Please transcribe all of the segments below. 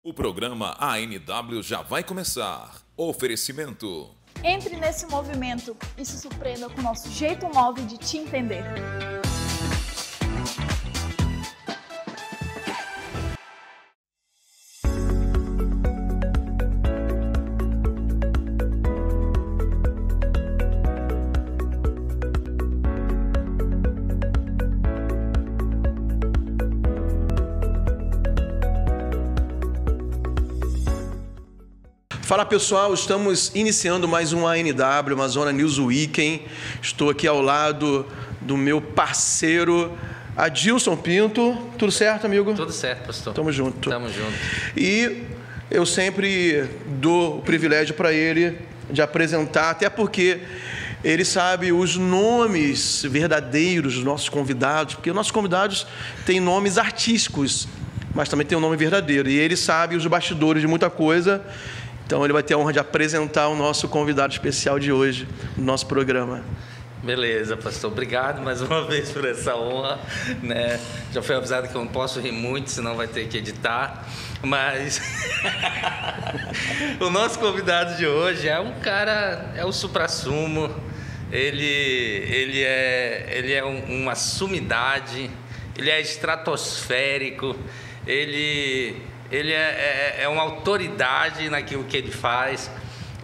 O programa ANW já vai começar. Oferecimento. Entre nesse movimento e se surpreenda com o nosso jeito móvel de te entender. Fala pessoal, estamos iniciando mais um ANW, Amazônia News Weekend. Estou aqui ao lado do meu parceiro Adilson Pinto. Tudo certo, amigo? Tudo certo, pastor. Tamo junto. Tamo junto. E eu sempre dou o privilégio para ele de apresentar, até porque ele sabe os nomes verdadeiros dos nossos convidados, porque os nossos convidados têm nomes artísticos, mas também tem um nome verdadeiro. E ele sabe os bastidores de muita coisa. Então, ele vai ter a honra de apresentar o nosso convidado especial de hoje, no nosso programa. Beleza, pastor. Obrigado mais uma vez por essa honra, né? Já fui avisado que eu não posso rir muito, senão vai ter que editar. Mas o nosso convidado de hoje é um cara, é o suprassumo. Ele é uma sumidade, ele é estratosférico, ele é uma autoridade naquilo que ele faz,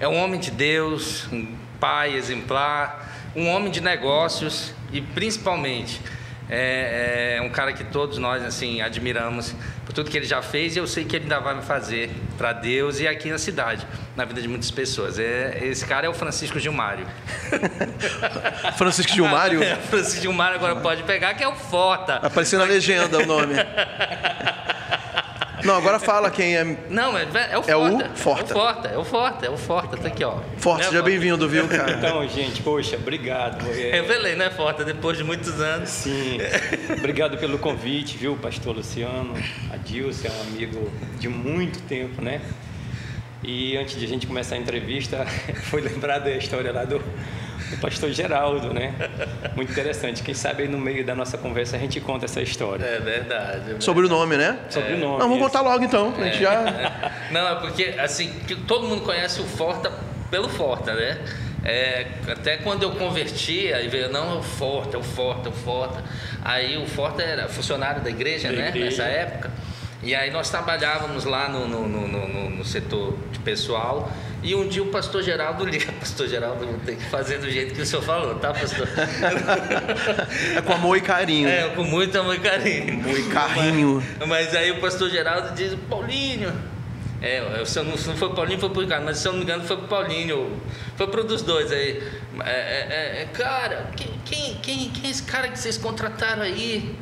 é um homem de Deus, um pai exemplar, um homem de negócios e principalmente é um cara que todos nós assim admiramos por tudo que ele já fez, e eu sei que ele ainda vai fazer para Deus e aqui na cidade, na vida de muitas pessoas. Esse cara é o Francisco Gilmário. Francisco Gilmário? Francisco Gilmário agora pode pegar, que é o Forta. Apareceu na legenda o nome. Não, agora fala quem é. Não, é o Forta. É o Forta. É o Forta, tá aqui, ó. Forta, seja bem-vindo, viu, cara? Então, gente, poxa, obrigado. Revelei, né, Forta, depois de muitos anos. Sim, obrigado pelo convite, viu, pastor Luciano. Adilson é um amigo de muito tempo, né? E antes de a gente começar a entrevista, foi lembrado a história lá do pastor Geraldo, né? Muito interessante. Quem sabe aí no meio da nossa conversa a gente conta essa história. É verdade. Sobre o nome, né? Sobre o nome. Não, vamos contar logo então, pra gente já... Não, é porque, assim, todo mundo conhece o Forta pelo Forta, né? Até quando eu converti, aí veio, não, é o Forta. Aí o Forta era funcionário da igreja, né? Nessa época. E aí nós trabalhávamos lá no setor de pessoal. E um dia o pastor Geraldo liga. Pastor Geraldo, vou ter que fazer do jeito que o senhor falou, tá, pastor? É com amor e carinho. Com muito amor e carinho. Amor e carinho. Mas aí o pastor Geraldo diz, Paulinho. Se não foi o Paulinho, foi pro Ricardo, mas se eu não me engano foi pro Paulinho. Foi pro dos dois aí. Cara, quem é esse cara que vocês contrataram aí?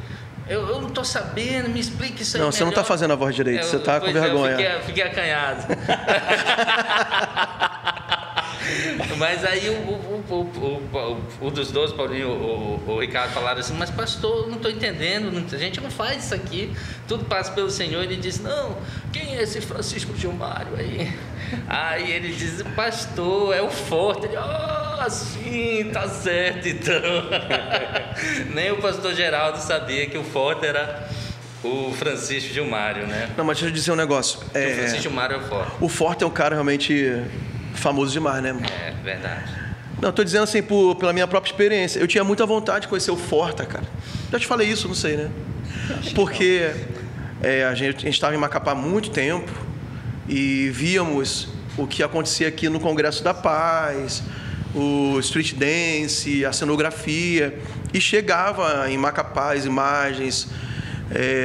Eu não tô sabendo, me explica isso aí. Não, você não tá fazendo a voz direito, você tá com vergonha. Eu fiquei acanhado. Mas aí o dos dois, Paulinho, o Ricardo, falaram assim, mas pastor, eu não tô entendendo, a gente não faz isso aqui, tudo passa pelo Senhor. Ele disse, não, quem é esse Francisco Gilmário aí? Aí ele diz, pastor, é o Forte. Ele, sim, tá certo então. Nem o pastor Geraldo sabia que o Forte era o Francisco Gilmário, né? Não, mas deixa eu dizer um negócio. O Francisco Gilmário é o Forte. O Forte é um cara realmente famoso demais, né? É, verdade. Não, tô dizendo assim pela minha própria experiência. Eu tinha muita vontade de conhecer o Forta, cara. Já te falei isso, não sei, né? Porque a gente estava em Macapá há muito tempo e víamos o que acontecia aqui no Congresso da Paz, o street dance, a cenografia, e chegava em Macapá as imagens,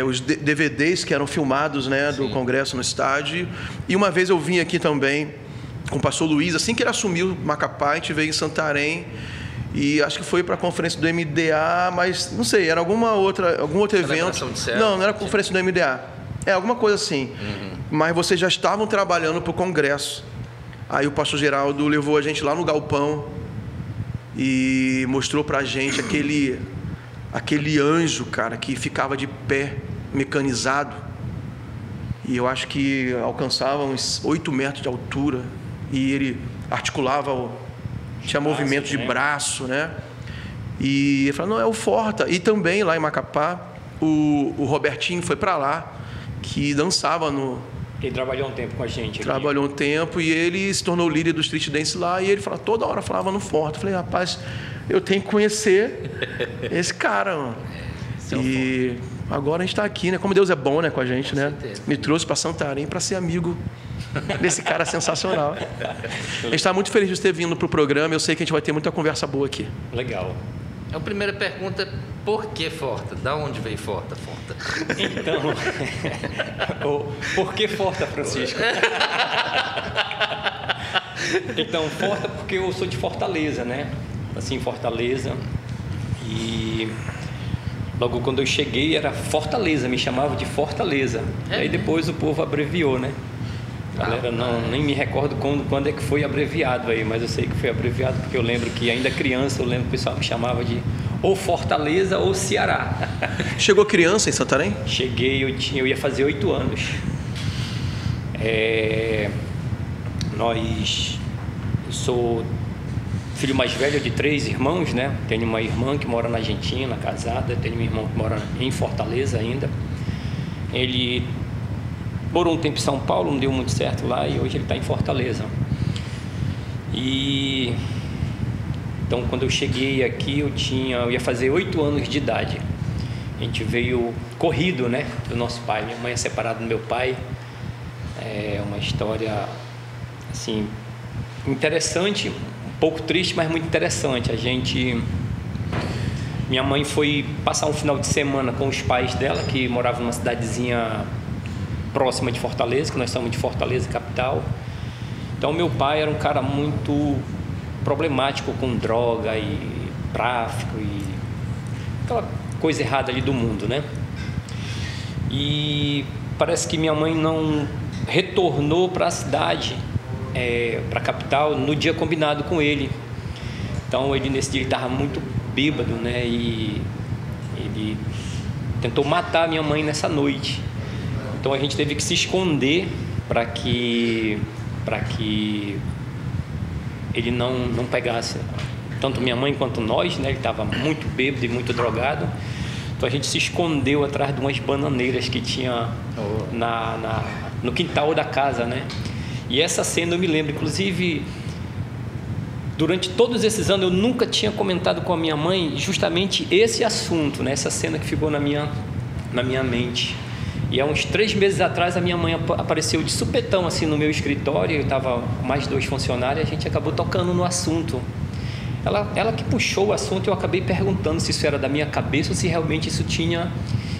os DVDs que eram filmados, né, do Congresso no estádio. E uma vez eu vim aqui também com o pastor Luiz, assim que ele assumiu Macapá, a gente veio em Santarém, e acho que foi para a conferência do MDA, mas não sei, era algum outro evento. Não era a conferência do MDA. Alguma coisa assim. Mas vocês já estavam trabalhando para o Congresso. Aí o pastor Geraldo levou a gente lá no galpão e mostrou para a gente aquele anjo, cara, que ficava de pé, mecanizado. E eu acho que alcançava uns 8 metros de altura. E ele articulava, tinha movimento de braço, né? E ele falou, não, é o Forta. E também lá em Macapá, o Robertinho foi para lá, que dançava Ele trabalhou um tempo com a gente aqui. Trabalhou um tempo e ele se tornou líder do street dance lá e ele toda hora falava no Forte. Eu falei, rapaz, eu tenho que conhecer esse cara, mano. E agora a gente está aqui, né? Como Deus é bom, né, com a gente, né? Me trouxe para Santarém para ser amigo desse cara sensacional. A gente está muito feliz de ter vindo para o programa. Eu sei que a gente vai ter muita conversa boa aqui. Legal. A primeira pergunta, por que Forta? Da onde veio Forta? Então, por que Forta, Francisco? Então, Forta porque eu sou de Fortaleza, né? Assim, Fortaleza. E logo quando eu cheguei era Fortaleza, me chamavam de Fortaleza. E aí depois o povo abreviou, né? Galera, nem me recordo quando é que foi abreviado aí, mas eu sei que foi abreviado porque eu lembro que ainda criança, eu lembro que o pessoal me chamava de ou Fortaleza ou Ceará. Chegou criança em Santarém? Cheguei, eu ia fazer 8 anos. Eu sou filho mais velho de 3 irmãos, né? Tenho uma irmã que mora na Argentina, casada, tenho um irmão que mora em Fortaleza ainda. Ele morou um tempo em São Paulo, não deu muito certo lá e hoje ele está em Fortaleza. E então quando eu cheguei aqui eu ia fazer 8 anos de idade. A gente veio corrido, né, do nosso pai. Minha mãe é separada do meu pai. É uma história assim interessante, um pouco triste, mas muito interessante. Minha mãe foi passar um final de semana com os pais dela que moravam numa cidadezinha próxima de Fortaleza, que nós somos de Fortaleza, capital. Então meu pai era um cara muito problemático com droga e tráfico e aquela coisa errada ali do mundo, né? E parece que minha mãe não retornou para a cidade, para a capital, no dia combinado com ele. Então nesse dia ele estava muito bêbado, né? E ele tentou matar minha mãe nessa noite. Então a gente teve que se esconder para que ele não pegasse tanto minha mãe quanto nós, né? Ele estava muito bêbado e muito drogado. Então a gente se escondeu atrás de umas bananeiras que tinha no quintal da casa, né? E essa cena eu me lembro, inclusive, durante todos esses anos eu nunca tinha comentado com a minha mãe justamente esse assunto, né? Essa cena que ficou na minha mente. E há uns 3 meses atrás a minha mãe apareceu de supetão assim no meu escritório. Eu estava com mais 2 funcionários e a gente acabou tocando no assunto. Ela que puxou o assunto, eu acabei perguntando se isso era da minha cabeça ou se realmente isso tinha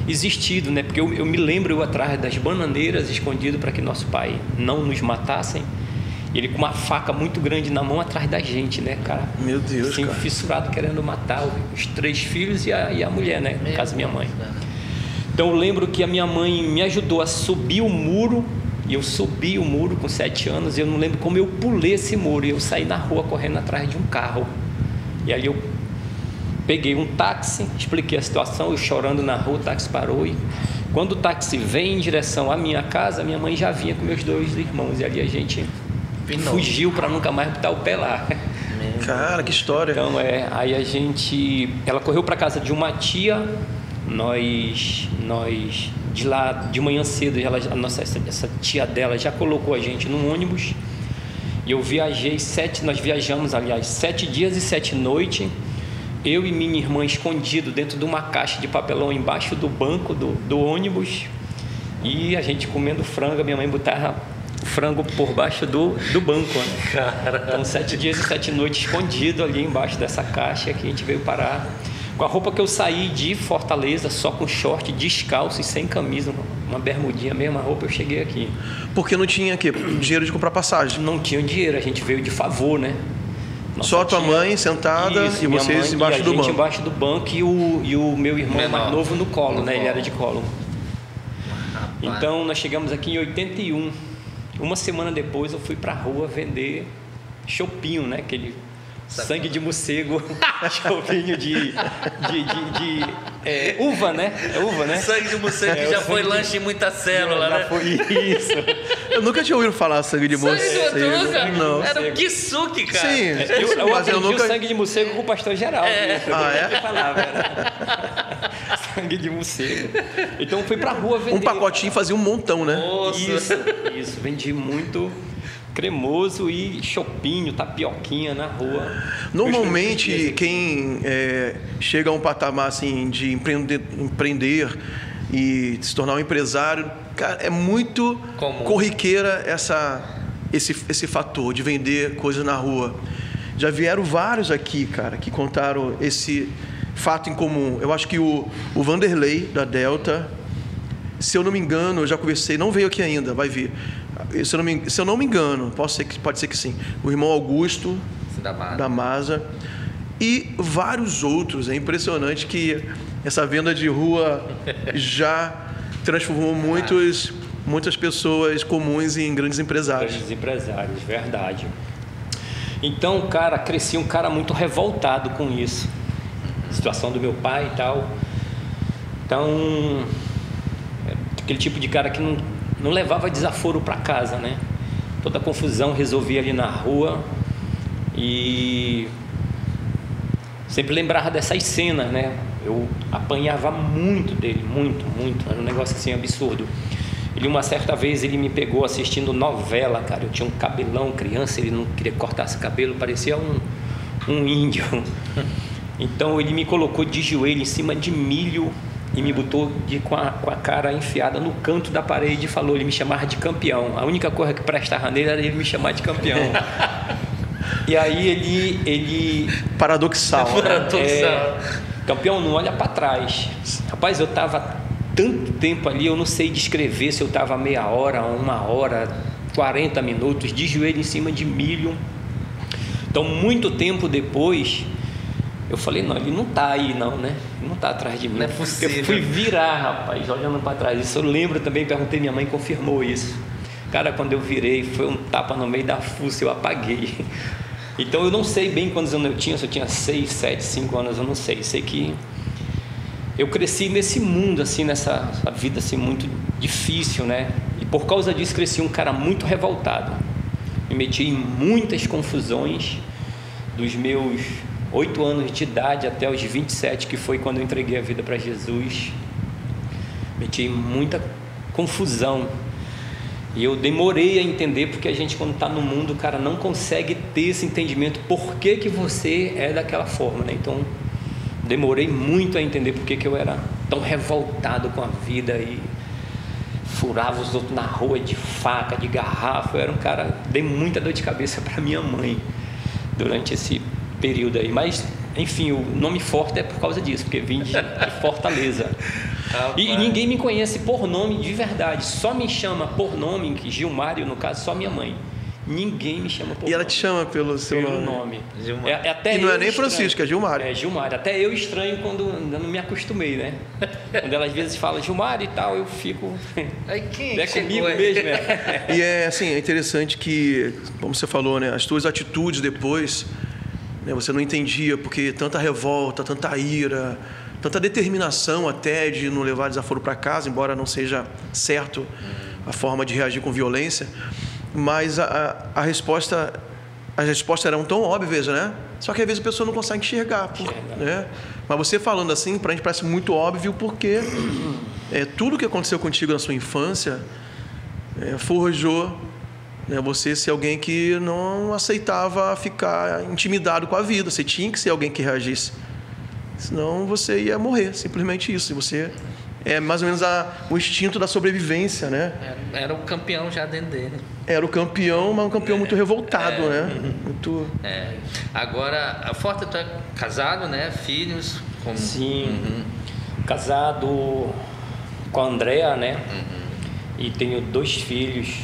existido, né? Porque eu me lembro eu atrás das bananeiras, escondido para que nosso pai não nos matassem. Ele com uma faca muito grande na mão atrás da gente, né, cara? Meu Deus, assim, cara. Fissurado, querendo matar os 3 filhos e a mulher, né? No caso, minha mãe. Então eu lembro que a minha mãe me ajudou a subir o muro. E eu subi o muro com 7 anos. E eu não lembro como eu pulei esse muro. E eu saí na rua correndo atrás de um carro. E ali eu peguei um táxi, expliquei a situação, eu chorando na rua, o táxi parou. E quando o táxi vem em direção à minha casa, minha mãe já vinha com meus 2 irmãos. E ali a gente fugiu para nunca mais botar o pé lá. Cara, que história. Então aí ela correu para casa de uma tia. Nós de lá de manhã cedo, essa tia dela já colocou a gente num ônibus. E nós viajamos, aliás, 7 dias e 7 noites. Eu e minha irmã escondido dentro de uma caixa de papelão embaixo do banco do ônibus. E a gente comendo frango, minha mãe botava o frango por baixo do banco, né? Cara. Então 7 dias e 7 noites escondido ali embaixo dessa caixa que a gente veio parar. Com a roupa que eu saí de Fortaleza, só com short, descalço e sem camisa, uma bermudinha, a mesma roupa, eu cheguei aqui. Porque não tinha dinheiro de comprar passagem? Não tinha dinheiro, a gente veio de favor, né? Só a tua mãe sentada e vocês embaixo do banco? A gente embaixo do banco e o meu irmão mais novo no colo, né? Ele era de colo. Então nós chegamos aqui em 81. Uma semana depois eu fui pra rua vender chopinho, né? Aquele sangue de morcego, chopinho de uva, né? É uva, né? Sangue de morcego que já foi lanche em muita célula, né? Foi isso. Eu nunca tinha ouvido falar sangue de morcego. Não. Era um kisuke, cara. Sim. Eu aprendi o sangue de morcego com o pastor Geraldo. Ah, é? Falava, sangue de morcego. Então fui pra rua vender. Um pacotinho fazia um montão, né? Nossa. Isso. Vendi muito cremoso e chopinho, tapioquinha na rua. Normalmente, quem chega a um patamar assim, de empreender e se tornar um empresário, cara, é muito comum, corriqueira esse fator de vender coisas na rua. Já vieram vários aqui, cara, que contaram esse fato em comum. Eu acho que o Vanderlei, da Delta, se eu não me engano, eu já conversei, não veio aqui ainda, vai vir. Se eu não me engano, pode ser que sim. O irmão Augusto, da Masa, e vários outros. É impressionante que essa venda de rua já transformou muitas pessoas comuns em grandes empresários. Grandes empresários, verdade. Então, cara, cresci um cara muito revoltado com isso. A situação do meu pai e tal. Então, aquele tipo de cara que não levava desaforo para casa, né? Toda a confusão resolvia ali na rua e sempre lembrava dessas cenas, né? Eu apanhava muito dele, muito. Era um negócio assim absurdo. Uma certa vez ele me pegou assistindo novela, cara. Eu tinha um cabelão, criança, ele não queria cortar esse cabelo, parecia um índio. Então ele me colocou de joelho em cima de milho e me botou com a cara enfiada no canto da parede e falou, ele me chamava de campeão. A única coisa que prestava nele era ele me chamar de campeão. E aí ele... Paradoxal. Campeão, não olha para trás. Rapaz, eu tava tanto tempo ali, eu não sei descrever se eu tava meia hora, 1 hora, 40 minutos, de joelho em cima de milho. Então, muito tempo depois, eu falei, não, ele não tá aí não, né? Ele não tá atrás de mim. Não é possível. Eu fui virar, rapaz, olhando para trás. Isso eu lembro também, perguntei, minha mãe confirmou isso. Cara, quando eu virei, foi um tapa no meio da fuça, eu apaguei. Então, eu não sei bem quantos anos eu tinha, se eu tinha 6, 7, 5 anos, eu não sei. Sei que eu cresci nesse mundo, assim, nessa vida assim, muito difícil, né? E por causa disso cresci um cara muito revoltado. Me meti em muitas confusões dos meus 8 anos de idade até os 27, que foi quando eu entreguei a vida para Jesus. Meti em muita confusão. E eu demorei a entender, porque a gente, quando está no mundo, o cara não consegue ter esse entendimento por que você é daquela forma, né? Então, demorei muito a entender por que eu era tão revoltado com a vida e furava os outros na rua de faca, de garrafa. Eu era um cara, dei muita dor de cabeça para minha mãe durante esse período aí. Mas, enfim, o nome Forte é por causa disso, porque vim de Fortaleza. E ninguém me conhece por nome de verdade, só me chama por nome, que Gilmário, no caso, só minha mãe. Ninguém me chama por nome. E ela te chama pelo seu nome. Até e não é nem Francisco, é Gilmário. É Gilmário. Até eu estranho quando ainda não me acostumei, né? Quando ela às vezes fala Gilmário e tal, eu fico... Aí quem é comigo mesmo, E assim, é interessante que, como você falou, né? As tuas atitudes depois, né, você não entendia porque tanta revolta, tanta ira, tanta determinação até de não levar desaforo para casa, embora não seja certo a forma de reagir com violência. Mas as respostas eram tão óbvias, né? Só que às vezes a pessoa não consegue enxergar. Né? Mas você falando assim, para a gente parece muito óbvio, porque tudo que aconteceu contigo na sua infância forjou, né, você ser alguém que não aceitava ficar intimidado com a vida. Você tinha que ser alguém que reagisse. Senão você ia morrer, simplesmente isso. Você... É mais ou menos o instinto da sobrevivência, né? Era o campeão já dentro dele. Era o campeão, mas um campeão muito revoltado, né? Muito... Agora, a Forte, tu é casado, né? Filhos? Sim. Casado com a Andrea, né? E tenho 2 filhos.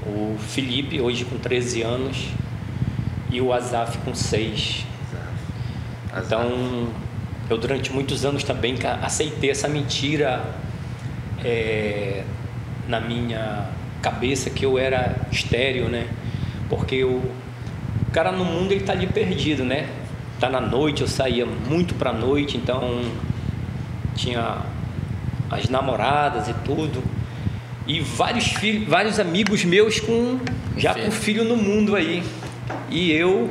O Felipe, hoje com 13 anos, e o Azaf com 6. Então... eu durante muitos anos também aceitei essa mentira na minha cabeça, que eu era estéril, né? Porque o cara no mundo, ele tá ali perdido, né? Tá na noite, eu saía muito pra noite, então tinha as namoradas e tudo. E vários amigos meus com filho no mundo aí. E eu...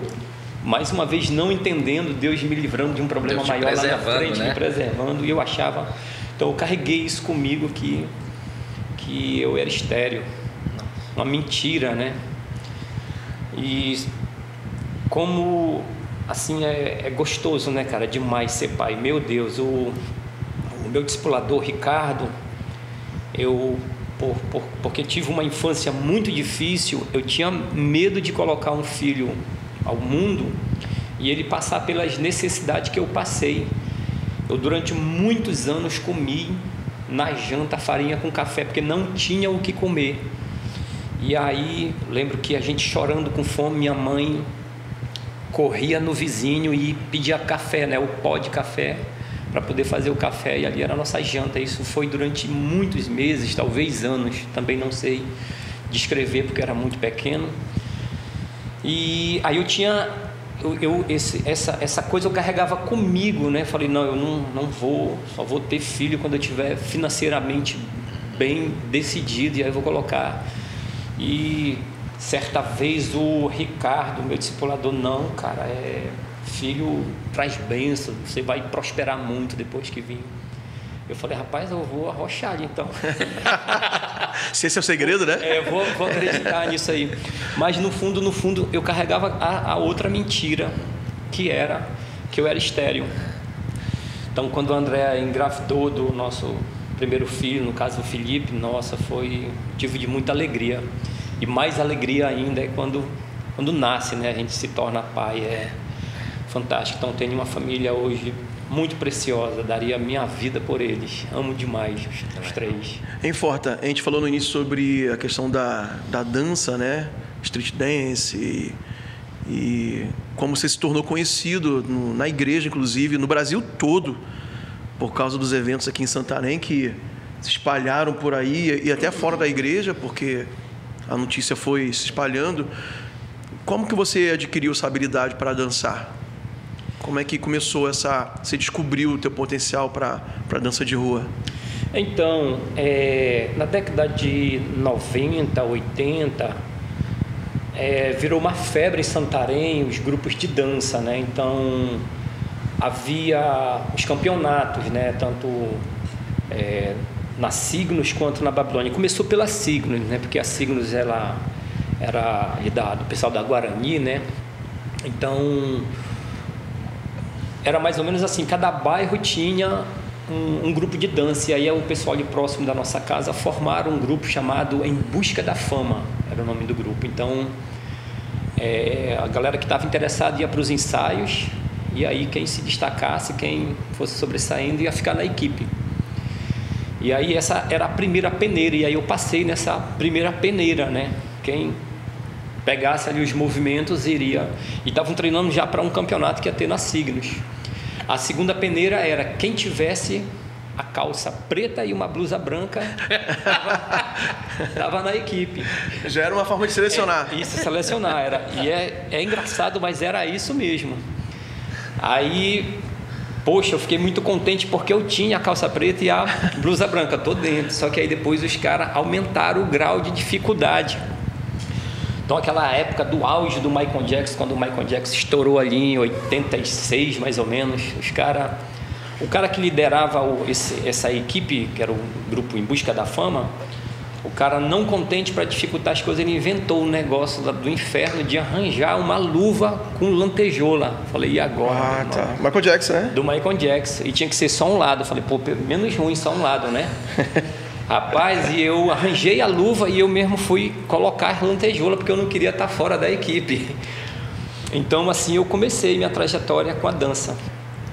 mais uma vez não entendendo, Deus me livrando de um problema maior lá na frente, né? Me preservando, e eu achava Então eu carreguei isso comigo que eu era estéril, uma mentira, né? E como assim é gostoso, né, cara, demais ser pai. Meu Deus, o meu discipulador Ricardo, porque tive uma infância muito difícil, eu tinha medo de colocar um filho ao mundo e ele passar pelas necessidades que eu passei. Eu durante muitos anos comi na janta farinha com café, porque não tinha o que comer. E aí, lembro que a gente chorando com fome, minha mãe corria no vizinho e pedia café, né, o pó de café, para poder fazer o café, e ali era a nossa janta. Isso foi durante muitos meses, talvez anos, também não sei descrever porque era muito pequeno. E aí eu tinha essa coisa eu carregava comigo, né? Falei, não, eu não vou, só vou ter filho quando eu estiver financeiramente bem decidido, e aí eu vou colocar. E certa vez o Ricardo, meu discipulador, não, cara, filho traz bênção, você vai prosperar muito depois que vir. Eu falei, rapaz, eu vou arrochar ali então. Se esse é o segredo, né? Vou acreditar nisso aí. Mas no fundo, eu carregava a outra mentira, que era que eu era estéril. Então, quando a Andréa engravidou do nosso primeiro filho, no caso o Felipe, nossa, foi motivo de muita alegria. E mais alegria ainda é quando nasce, né? A gente se torna pai, é fantástico. Então, tenho uma família hoje muito preciosa, daria a minha vida por eles, amo demais os três. Em Forta, a gente falou no início sobre a questão da dança, né? Street dance e como você se tornou conhecido na igreja, inclusive, no Brasil todo, por causa dos eventos aqui em Santarém que se espalharam por aí e até fora da igreja, porque a notícia foi se espalhando. Como que você adquiriu essa habilidade para dançar? Como é que começou você descobriu o teu potencial para dança de rua? Então, na década de 90, 80, virou uma febre em Santarém os grupos de dança, né? Então, havia os campeonatos, né? Tanto na Signos quanto na Babilônia. Começou pela Signos, né? Porque a Signos ela era do pessoal da Guarani, né? Então, era mais ou menos assim, cada bairro tinha um grupo de dança, e aí o pessoal ali próximo da nossa casa formaram um grupo chamado Em Busca da Fama, era o nome do grupo. Então, a galera que estava interessada ia para os ensaios, e aí quem se destacasse, quem fosse sobressaindo, ia ficar na equipe. E aí essa era a primeira peneira, e aí eu passei nessa primeira peneira, né? Quem pegasse ali os movimentos iria. E estavam treinando já para um campeonato que ia ter na Signos. A segunda peneira era quem tivesse a calça preta e uma blusa branca estava na equipe. Já era uma forma de selecionar. Isso, selecionar. E é engraçado, mas era isso mesmo. Aí, poxa, eu fiquei muito contente porque eu tinha a calça preta e a blusa branca, tô dentro. Só que aí depois os caras aumentaram o grau de dificuldade. Então, aquela época do auge do Michael Jackson, quando o Michael Jackson estourou ali em 86, mais ou menos, o cara que liderava essa equipe, que era o grupo Em Busca da Fama, o cara, não contente para dificultar as coisas, ele inventou um negócio do inferno de arranjar uma luva com lantejola. Falei, e agora? Tá. Michael Jackson, né? Do Michael Jackson. E tinha que ser só um lado. Falei, pô, menos ruim, só um lado, né? Rapaz, e eu arranjei a luva e eu mesmo fui colocar a lantejola, porque eu não queria estar fora da equipe. Então, assim, eu comecei minha trajetória com a dança.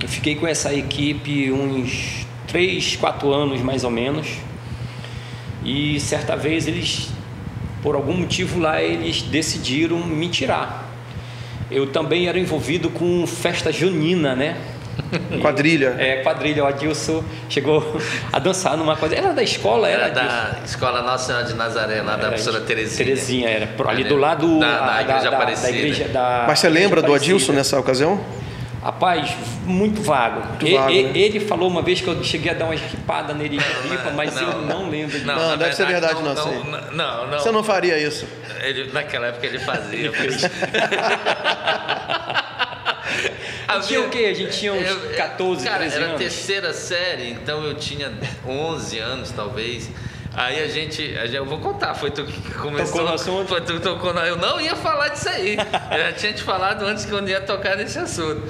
Eu fiquei com essa equipe uns 3, 4 anos, mais ou menos. E certa vez eles, por algum motivo lá, eles decidiram me tirar. Eu também era envolvido com festa junina, né? Quadrilha. Quadrilha. O Adilson chegou a dançar numa coisa. Era da escola? Era da Escola Nossa Senhora de Nazaré, lá da professora Terezinha. Terezinha, era. Ali do lado da Igreja Aparecida. Da igreja da Mas você lembra do Adilson nessa ocasião? Rapaz, muito vago. Ele falou uma vez que eu cheguei a dar uma ripada nele em ripa, mas eu não lembro. Não, deve ser verdade, não sei. Não. Você não faria isso? Naquela época ele fazia. Tinha o quê? A gente tinha uns 14, cara, 13 era anos. a terceira série, então eu tinha 11 anos, talvez. Aí eu vou contar, foi tu que começou. Tocou no assunto? Foi tu que tocou no... Eu não ia falar disso aí. Eu já tinha te falado antes que eu não ia tocar nesse assunto.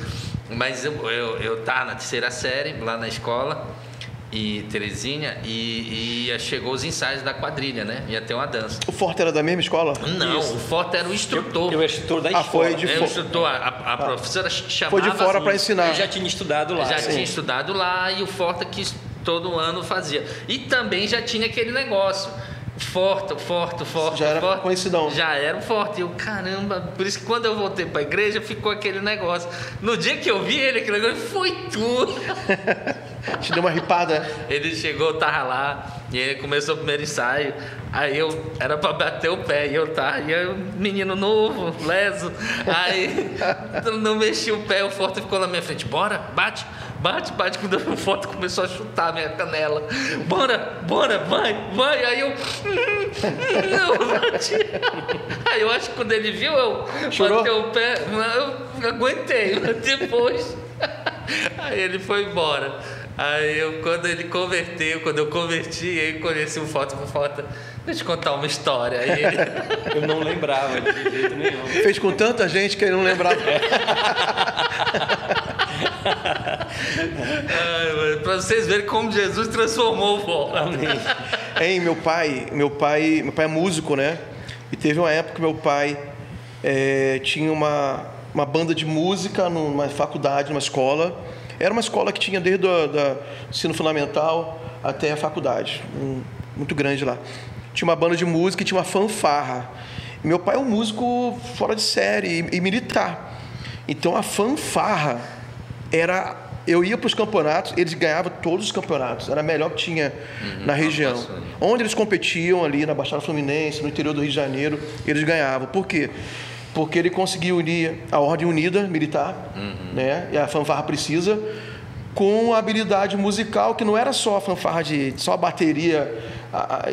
Mas eu tava na terceira série, lá na escola, e Terezinha, e chegou os ensaios da quadrilha, né? Ia ter uma dança. O Forte era da mesma escola? Não, Isso. o Forte era o instrutor. Eu era instrutor da escola. foi de É, o fora. instrutor, a professora chamava... Foi de fora para ensinar. Eu já tinha estudado lá. Já sim. tinha estudado lá e o Forte que todo ano fazia. E também já tinha aquele negócio. Forte. Já era forte. conhecidão. Já era um Forte. Eu, caramba, por isso que quando eu voltei pra igreja ficou aquele negócio. No dia que eu vi ele, aquele negócio, foi tudo. Te deu uma ripada. Ele chegou, eu tava lá, e ele começou o primeiro ensaio. Aí eu era pra bater o pé, e eu, menino novo, leso. Aí não mexi o pé, o Forte ficou na minha frente. Bora, bate. Quando o Forte começou a chutar a minha canela. Bora, vai. Aí eu. Não, bati. Aí eu acho que quando ele viu, eu Chorou? bateu o pé, eu aguentei, mas depois. Aí ele foi embora. Aí quando eu converti, aí conheci o Forte. Deixa eu contar uma história. Aí ele... Eu não lembrava de jeito nenhum. Fez com tanta gente que ele não lembrava. Para vocês verem como Jesus transformou o Forte. Amém. Hein, meu pai é músico, né? E teve uma época que meu pai tinha uma banda de música numa faculdade, numa escola. Era uma escola que tinha desde o ensino fundamental até a faculdade, muito grande lá. Tinha uma banda de música e tinha uma fanfarra. E meu pai é um músico fora de série e militar. Então a fanfarra era... Eu ia para os campeonatos, eles ganhavam todos os campeonatos. Era a melhor que tinha na região. Onde eles competiam ali na Baixada Fluminense, no interior do Rio de Janeiro, eles ganhavam. Por quê? Porque ele conseguiu unir a Ordem Unida Militar, né? E a fanfarra precisa, com a habilidade musical, que não era só a fanfarra só a bateria.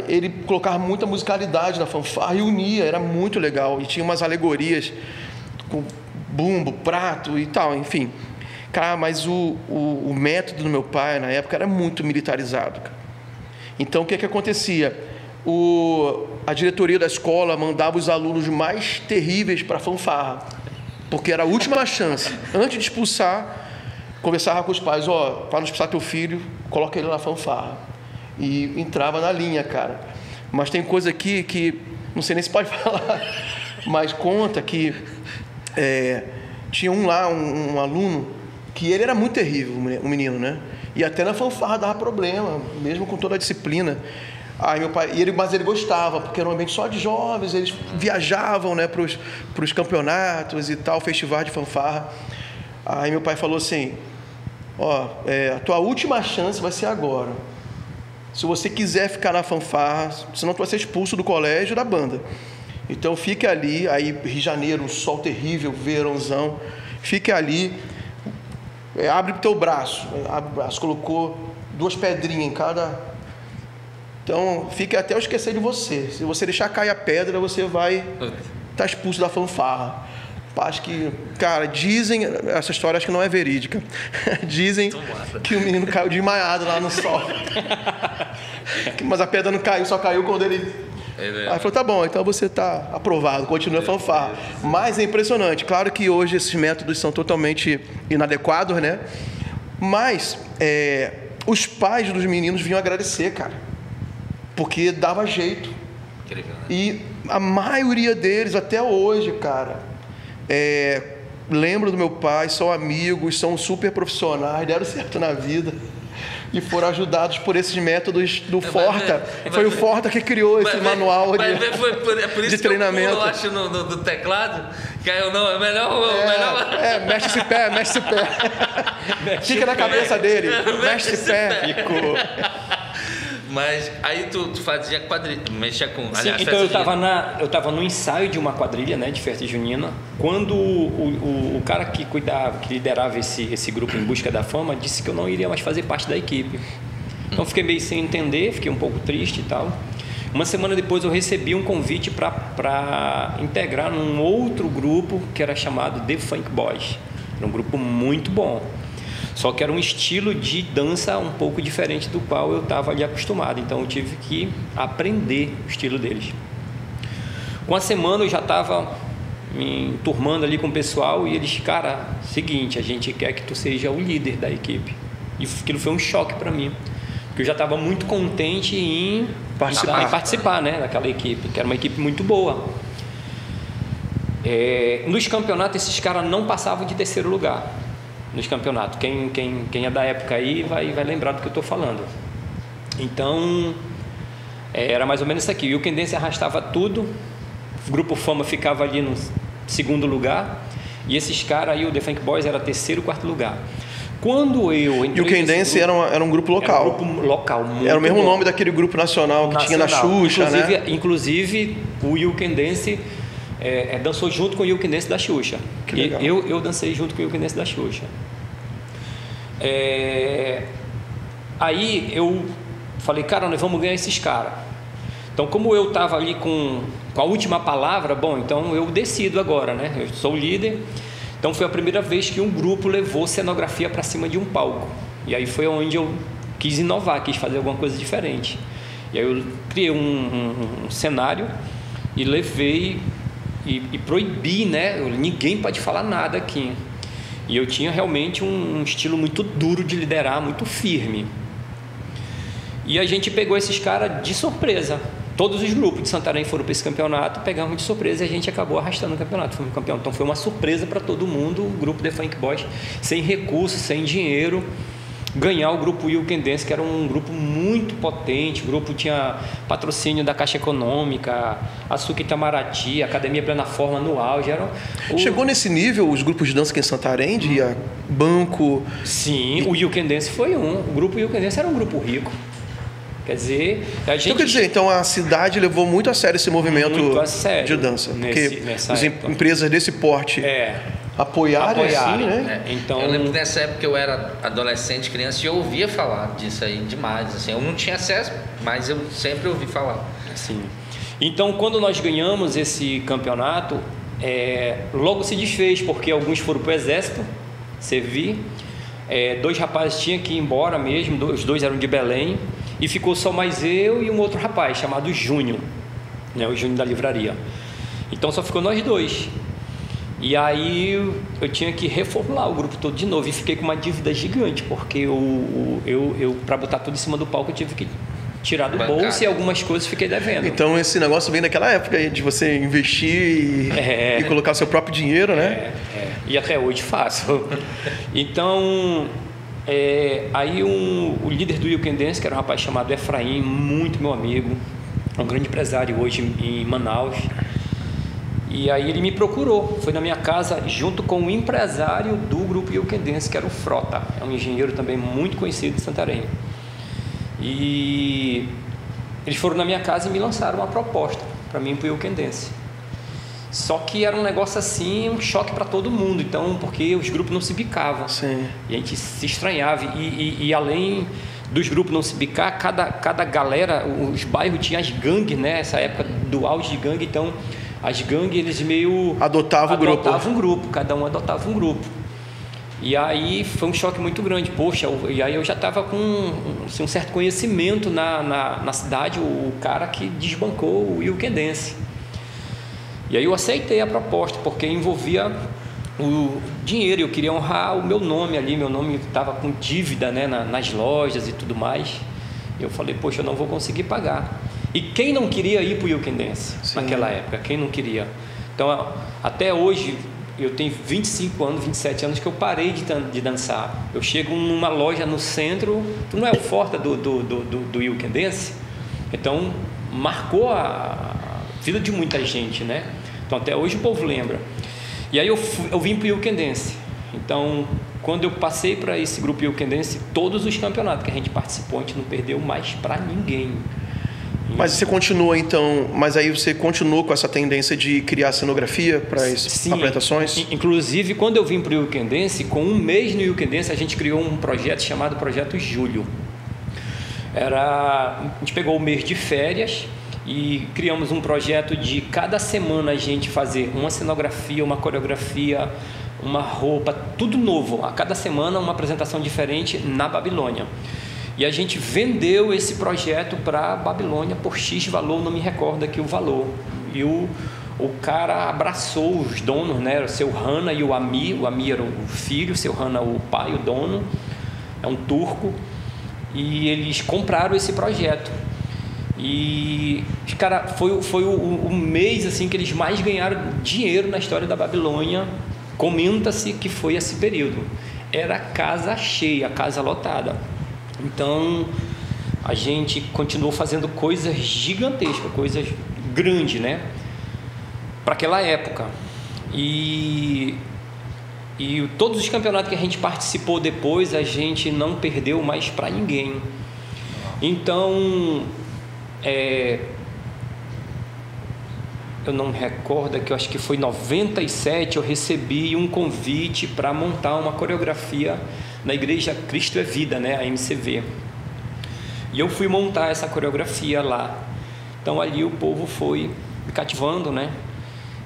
Ele colocava muita musicalidade na fanfarra e unia, era muito legal. E tinha umas alegorias com bumbo, prato e tal, enfim. Cara, mas o método do meu pai, na época, era muito militarizado. Cara. Então, o que acontecia? A diretoria da escola mandava os alunos mais terríveis para a fanfarra, porque era a última chance. Antes de expulsar, conversava com os pais, para não expulsar teu filho, coloca ele na fanfarra. E entrava na linha, cara. Mas tem coisa aqui que, não sei nem se pode falar, mas conta que tinha um aluno, que ele era muito terrível, o menino, né? E até na fanfarra dava problema, mesmo com toda a disciplina. Aí meu pai, mas ele gostava, porque era um ambiente só de jovens, eles viajavam, né, para os campeonatos e tal, festivais de fanfarra. Aí meu pai falou assim, a tua última chance vai ser agora. Se você quiser ficar na fanfarra, senão tu vai ser expulso do colégio, da banda. Então fique ali, aí Rio de Janeiro, um sol terrível, verãozão, fique ali, abre o teu braço, colocou 2 pedrinhas em cada... Então, fique até eu esquecer de você. Se você deixar cair a pedra, você vai estar expulso da fanfarra. Acho que, cara, dizem, essa história acho que não é verídica. Dizem que o menino caiu desmaiado lá no sol. Mas a pedra não caiu, só caiu quando ele... Aí falou, tá bom, então você está aprovado, continua a fanfarra. Mas é impressionante. Claro que hoje esses métodos são totalmente inadequados, né? Mas os pais dos meninos vinham agradecer, cara. Porque dava jeito. Incrível, né? E a maioria deles, até hoje, cara, lembram do meu pai, são amigos, são super profissionais, deram certo na vida e foram ajudados por esses métodos do Forta. Foi o Forta que criou esse manual de treinamento. Eu acho no teclado, que aí não, é melhor... Mexe esse pé. Fica na cabeça dele. Mexe esse pé. Ficou. Mas aí tu fazia quadrilha, mexia com... Sim, aliás, então eu estava no ensaio de uma quadrilha, né, de festa junina, quando o cara que cuidava, que liderava esse grupo em busca da fama, disse que eu não iria mais fazer parte da equipe. Então fiquei meio sem entender, fiquei um pouco triste e tal. Uma semana depois eu recebi um convite para integrar num outro grupo que era chamado The Funk Boys. Era um grupo muito bom. Só que era um estilo de dança um pouco diferente do qual eu estava ali acostumado. Então eu tive que aprender o estilo deles. Com a semana eu já estava me enturmando ali com o pessoal e eles, cara, seguinte, a gente quer que tu seja o líder da equipe. E aquilo foi um choque para mim, porque eu já estava muito contente em participar, né, daquela equipe, que era uma equipe muito boa. Nos campeonatos esses caras não passavam de terceiro lugar. Nos campeonatos, quem é da época aí vai lembrar do que eu estou falando. Então era mais ou menos isso aqui. O Wilken Dance arrastava tudo, o Grupo Fama ficava ali no segundo lugar, e esses caras aí, o The Funk Boys, era terceiro, quarto lugar. Quando eu entrei, e o Wilken Dance era um grupo local. Era um grupo local, muito era o mesmo bom. nome daquele grupo nacional que tinha na Xuxa, né? Inclusive o Wilken Dance dançou junto com o Wilken Dance da Xuxa. Que legal. Eu dancei junto com o Wilken Dance da Xuxa. Aí eu falei, cara, nós vamos ganhar esses caras. Então, como eu estava ali com a última palavra, bom, então eu decido agora, né? Eu sou o líder. Então foi a primeira vez que um grupo levou cenografia para cima de um palco. E aí foi onde eu quis inovar, quis fazer alguma coisa diferente. E aí eu criei um cenário e levei e proibi, né? Ninguém pode falar nada aqui. E eu tinha realmente um estilo muito duro de liderar, muito firme. E a gente pegou esses caras de surpresa. Todos os grupos de Santarém foram para esse campeonato, pegamos de surpresa e a gente acabou arrastando o campeonato. Fomos campeão. Então foi uma surpresa para todo mundo, o grupo The Funk Boys, sem recursos, sem dinheiro, ganhar o grupo Wilken Dance, que era um grupo muito potente. O grupo tinha patrocínio da Caixa Econômica, Açúcar Itamaraty, Academia Plena Forma no auge. Chegou nesse nível os grupos de dança aqui em Santarém, de banco? Sim, o Wilken Dance foi um. O grupo Wilken Dance era um grupo rico. Quer dizer, a gente... Então a cidade levou muito a sério esse movimento de dança. Porque as empresas desse porte apoiaram assim, né? Então, eu lembro que nessa época eu era adolescente, criança, e eu ouvia falar disso aí demais. Assim, eu não tinha acesso, mas eu sempre ouvi falar. Sim. Então, quando nós ganhamos esse campeonato, logo se desfez, porque alguns foram para o exército servir. 2 rapazes tinham que ir embora mesmo, os 2 eram de Belém. E ficou só mais eu e um outro rapaz chamado Júnior, né, o Júnior da livraria. Então só ficou nós 2. E aí eu tinha que reformular o grupo todo de novo e fiquei com uma dívida gigante, porque eu para botar tudo em cima do palco eu tive que tirar do bolso e algumas coisas fiquei devendo. Então esse negócio vem daquela época de você investir e colocar o seu próprio dinheiro, né? E até hoje faço. Então... aí o líder do Wilken Dance, que era um rapaz chamado Efraim, muito meu amigo, um grande empresário hoje em Manaus, e aí ele me procurou, foi na minha casa junto com o empresário do grupo Wilken Dance, que era o Frota, é um engenheiro também muito conhecido de Santarém, e eles foram na minha casa e me lançaram uma proposta para mim para o Wilken Dance. Só que era um negócio assim, um choque para todo mundo, então, porque os grupos não se bicavam. Sim. E a gente se estranhava. E além dos grupos não se bicar, cada galera, os bairros tinham as gangues, né? Essa época do auge de gangue, então as gangues, eles meio... Adotavam um grupo, cada um adotava um grupo. E aí foi um choque muito grande, poxa, e aí eu já estava com assim, um certo conhecimento na cidade, o cara que desbancou o Wilken Dance. E aí eu aceitei a proposta, porque envolvia o dinheiro, eu queria honrar o meu nome ali, meu nome estava com dívida, né, nas lojas e tudo mais. Eu falei, poxa, eu não vou conseguir pagar. E quem não queria ir para o Wilken Dance naquela época? Quem não queria? Então, até hoje, eu tenho 25 anos, 27 anos que eu parei de dançar. Eu chego numa loja no centro, não é o forte do Wilken Dance? Então, marcou a vida de muita gente, né? Então até hoje o povo lembra. E aí eu vim para o Wilken Dance. Então quando eu passei para esse grupo Wilken Dance, todos os campeonatos que a gente participou, a gente não perdeu mais para ninguém. Mas você continua então, mas aí você continuou com essa tendência de criar cenografia para as apresentações? Inclusive quando eu vim para o Wilken Dance, com um mês no Wilken Dance a gente criou um projeto chamado Projeto Júlio. A gente pegou o mês de férias e criamos um projeto de cada semana a gente fazer uma cenografia, uma coreografia, uma roupa, tudo novo. A cada semana uma apresentação diferente na Babilônia. E a gente vendeu esse projeto para a Babilônia por X valor, não me recordo aqui o valor. E o cara abraçou os donos, né? O seu Hana e o Ami era o filho, o seu Hana o pai, o dono, é um turco, e eles compraram esse projeto. E, cara, foi o mês assim que eles mais ganharam dinheiro na história da Babilônia. Comenta-se que foi esse período. Era casa cheia, casa lotada. Então, a gente continuou fazendo coisas gigantescas, coisas grandes, né? Para aquela época. E todos os campeonatos que a gente participou depois, a gente não perdeu mais para ninguém. Então, eu não me recordo, que eu acho que foi em 97, eu recebi um convite para montar uma coreografia na Igreja Cristo é Vida, né, a MCV. E eu fui montar essa coreografia lá. Então ali o povo foi me cativando, né?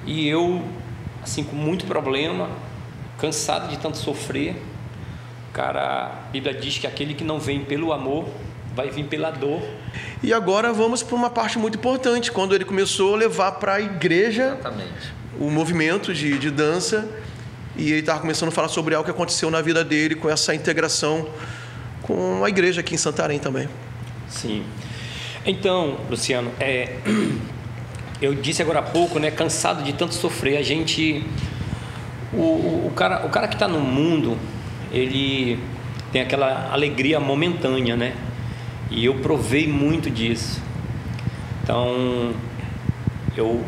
E eu, assim, com muito problema, cansado de tanto sofrer. Cara, a Bíblia diz que aquele que não vem pelo amor vai vir pela dor. E agora vamos para uma parte muito importante, quando ele começou a levar para a igreja. Exatamente. O movimento de dança, e ele estava começando a falar sobre algo que aconteceu na vida dele, com essa integração com a igreja aqui em Santarém também. Sim. Então, Luciano, eu disse agora há pouco, né, cansado de tanto sofrer. A gente, o cara que está no mundo, ele tem aquela alegria momentânea, né? E eu provei muito disso. Então, eu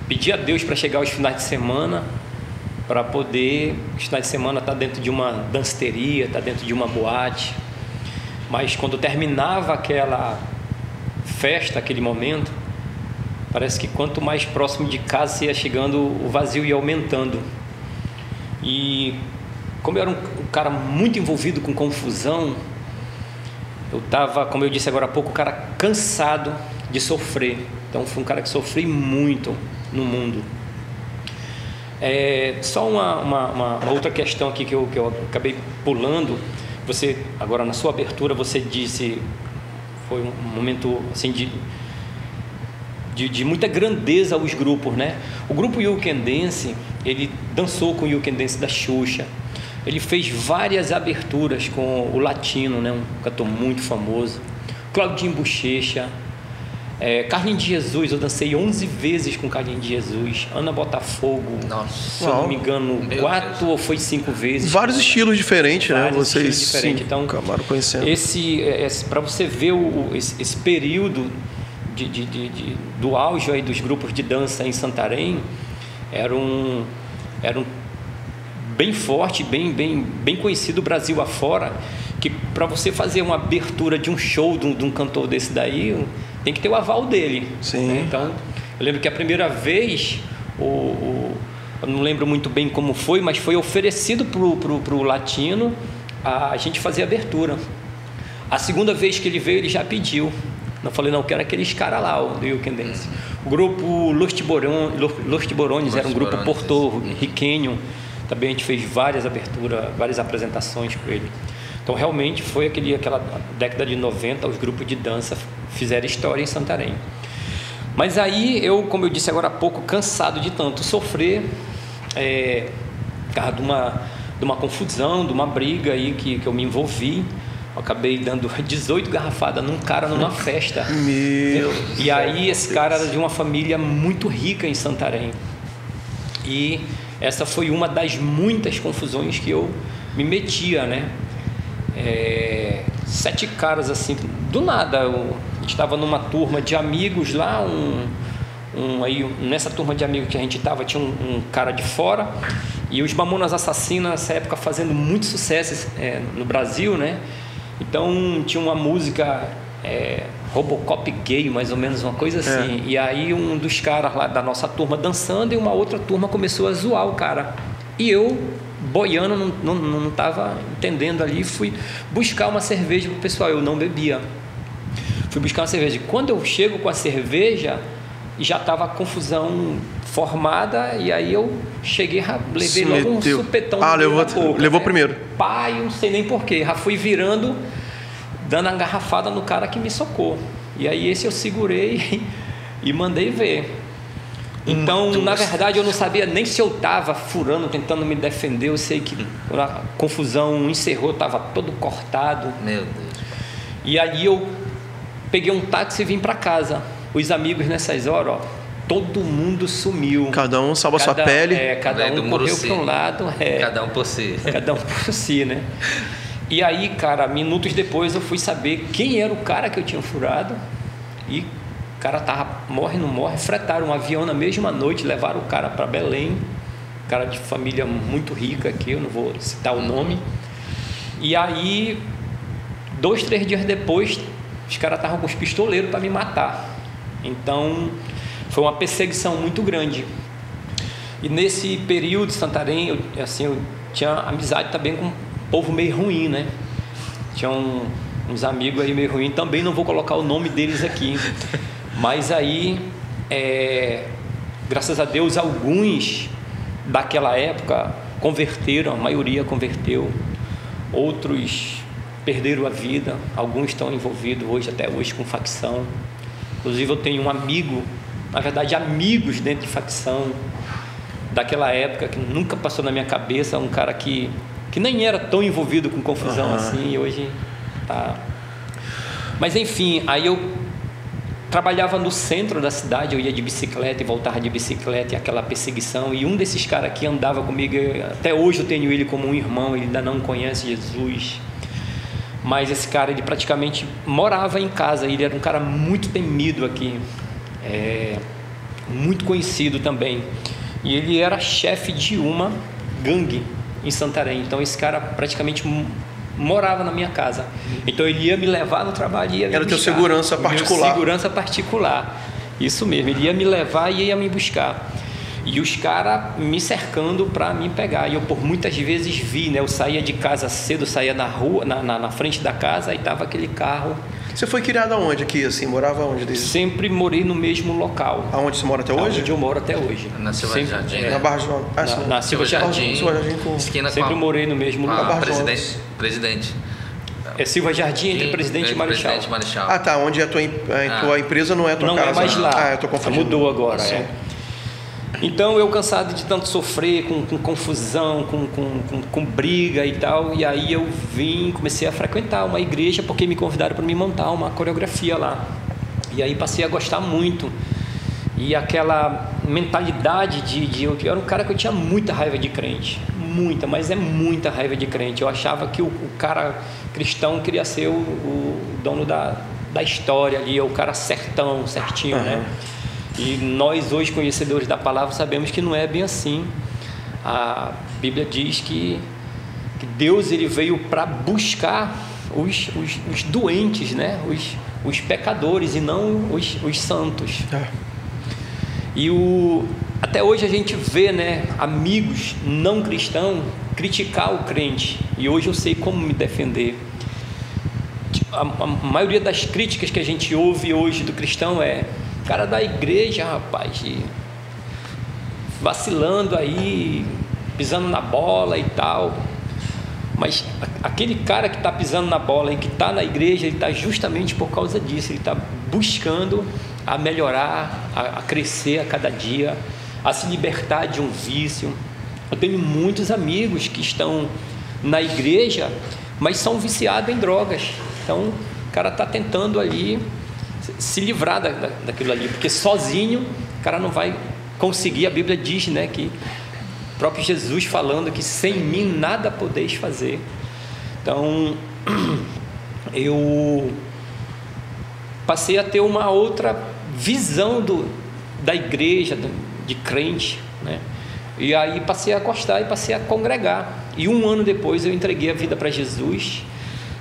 pedi a Deus para chegar aos finais de semana, para poder, os finais de semana, estar dentro de uma danceteria, estar dentro de uma boate. Mas quando terminava aquela festa, aquele momento, parece que quanto mais próximo de casa você ia chegando, o vazio ia aumentando. E como eu era um cara muito envolvido com confusão, eu estava, como eu disse agora há pouco, um cara cansado de sofrer. Então foi um cara que sofri muito no mundo. Só uma outra questão aqui que eu acabei pulando. Você, agora na sua abertura, você disse, foi um momento assim de muita grandeza aos grupos, né? O grupo You Can Dance, ele dançou com o You Can Dance da Xuxa. Ele fez várias aberturas com o Latino, né? Um cantor muito famoso. Claudinho Bochecha, Carlinhos de Jesus, eu dancei 11 vezes com Carlinhos de Jesus. Ana Botafogo, Nossa. se eu não me engano, 4 ou foi 5 vezes. Vários estilos diferentes, né? Vocês diferentes. Então, acabaram conhecendo. Para você ver esse período do auge aí dos grupos de dança em Santarém, era um bem forte, bem conhecido Brasil afora, que para você fazer uma abertura de um show de um cantor desse daí, tem que ter o aval dele. Sim. Né? Então, eu lembro que a primeira vez, eu não lembro muito bem como foi, mas foi oferecido pro Latino a gente fazer a abertura. A segunda vez que ele veio, ele já pediu. Eu falei, não, eu quero aqueles caras lá, do You Can Dance. O grupo Los Tiburones era um grupo porto-riquenho. Também a gente fez várias aberturas, várias apresentações com ele. Então, realmente, foi aquela década de 90, os grupos de dança fizeram história em Santarém. Mas aí, como eu disse agora há pouco, cansado de tanto sofrer, por causa de uma confusão, de uma briga aí que eu me envolvi, eu acabei dando 18 garrafadas num cara numa festa. E aí, esse cara era de uma família muito rica em Santarém. E essa foi uma das muitas confusões que eu me metia, né? 7 caras assim, do nada. A gente estava numa turma de amigos lá, nessa turma de amigos que a gente estava, tinha um cara de fora, e os Mamonas Assassinas, nessa época, fazendo muito sucesso no Brasil, né? Então tinha uma música Robocop gay, mais ou menos, uma coisa assim. E aí um dos caras lá da nossa turma dançando, e uma outra turma começou a zoar o cara. E eu, boiando, não estava entendendo ali, fui buscar uma cerveja pro pessoal. Eu não bebia. Fui buscar uma cerveja. Quando eu chego com a cerveja, já estava a confusão formada, e aí eu cheguei, levei logo um supetão. Levou primeiro. Pai, eu não sei nem porquê. Já fui virando, dando a garrafada no cara que me socou. E aí esse eu segurei e mandei ver. Então, na verdade, eu não sabia nem se eu estava furando, tentando me defender. Eu sei que a confusão encerrou, estava todo cortado. Meu Deus. E aí eu peguei um táxi e vim para casa. Os amigos nessas horas, ó, todo mundo sumiu. Cada um salva sua pele. Cada um correu para um lado. Cada um por si. Cada um por si, né? E aí, cara, minutos depois eu fui saber quem era o cara que eu tinha furado. E o cara tava, morre, não morre. Fretaram um avião na mesma noite, levaram o cara para Belém. Cara de família muito rica aqui, eu não vou citar o nome. E aí, 2, 3 dias depois, os caras estavam com os pistoleiros para me matar. Então, foi uma perseguição muito grande. E nesse período de Santarém, eu tinha amizade também com um povo meio ruim, né? Tinha uns amigos aí meio ruins, também não vou colocar o nome deles aqui. Mas aí, graças a Deus, alguns daquela época converteram, a maioria converteu, outros perderam a vida, alguns estão envolvidos até hoje com facção. Inclusive eu tenho um amigo, na verdade amigos dentro de facção daquela época, que nunca passou na minha cabeça, um cara que nem era tão envolvido com confusão assim, e hoje tá. Mas enfim, aí eu trabalhava no centro da cidade, eu ia de bicicleta e voltava de bicicleta, e aquela perseguição, e um desses caras que andava comigo, até hoje eu tenho ele como um irmão, ele ainda não conhece Jesus, mas esse cara, ele praticamente morava em casa, ele era um cara muito temido aqui, muito conhecido também, e ele era chefe de uma gangue em Santarém. Então esse cara praticamente morava na minha casa, então ele ia me levar no trabalho, ia me era buscar. Teu segurança particular. Segurança particular, isso mesmo, ele ia me levar e ia me buscar, e os caras me cercando para me pegar, e eu por muitas vezes vi, né? Eu saía de casa cedo, saía na rua, na frente da casa, e tava aquele carro. Você foi criado aonde aqui, assim? Morava onde? Desde... Sempre morei no mesmo local. Aonde você mora até hoje? Onde eu moro até hoje. Na Silva Jardim. Na Barra João. Na Silva Jardim. Esquina sempre morei no mesmo lugar. Presidente. É Silva Jardim, entre Presidente e Marechal. Ah, tá. Onde é a tua empresa, não é a tua casa? Não é mais lá. Eu tô confundindo. Mudou agora, Então eu, cansado de tanto sofrer com confusão, com briga e tal, e aí eu comecei a frequentar uma igreja, porque me convidaram para me montar uma coreografia lá, e aí passei a gostar muito, e aquela mentalidade eu era um cara que eu tinha muita raiva de crente, mas muita raiva de crente. Eu achava que o cara cristão queria ser o dono da história ali, o cara certinho, né? E nós hoje, conhecedores da palavra, sabemos que não é bem assim. A Bíblia diz que Deus, ele veio para buscar os doentes, né? Os pecadores, e não os santos. E até hoje a gente vê, né, amigos não cristãos criticar o crente, e hoje eu sei como me defender. A maioria das críticas que a gente ouve hoje do cristão cara da igreja, rapaz, vacilando aí, pisando na bola e tal. Mas aquele cara que está pisando na bola e que está na igreja, ele está justamente por causa disso. Ele está buscando a melhorar, a crescer a cada dia, a se libertar de um vício. Eu tenho muitos amigos que estão na igreja, mas são viciados em drogas. Então o cara está tentando ali se livrar daquilo ali, porque sozinho o cara não vai conseguir. A Bíblia diz, né, que o próprio Jesus falando que sem mim nada podeis fazer. Então eu passei a ter uma outra visão da igreja, de crente, né? E aí passei a gostar e passei a congregar, e 1 ano depois eu entreguei a vida para Jesus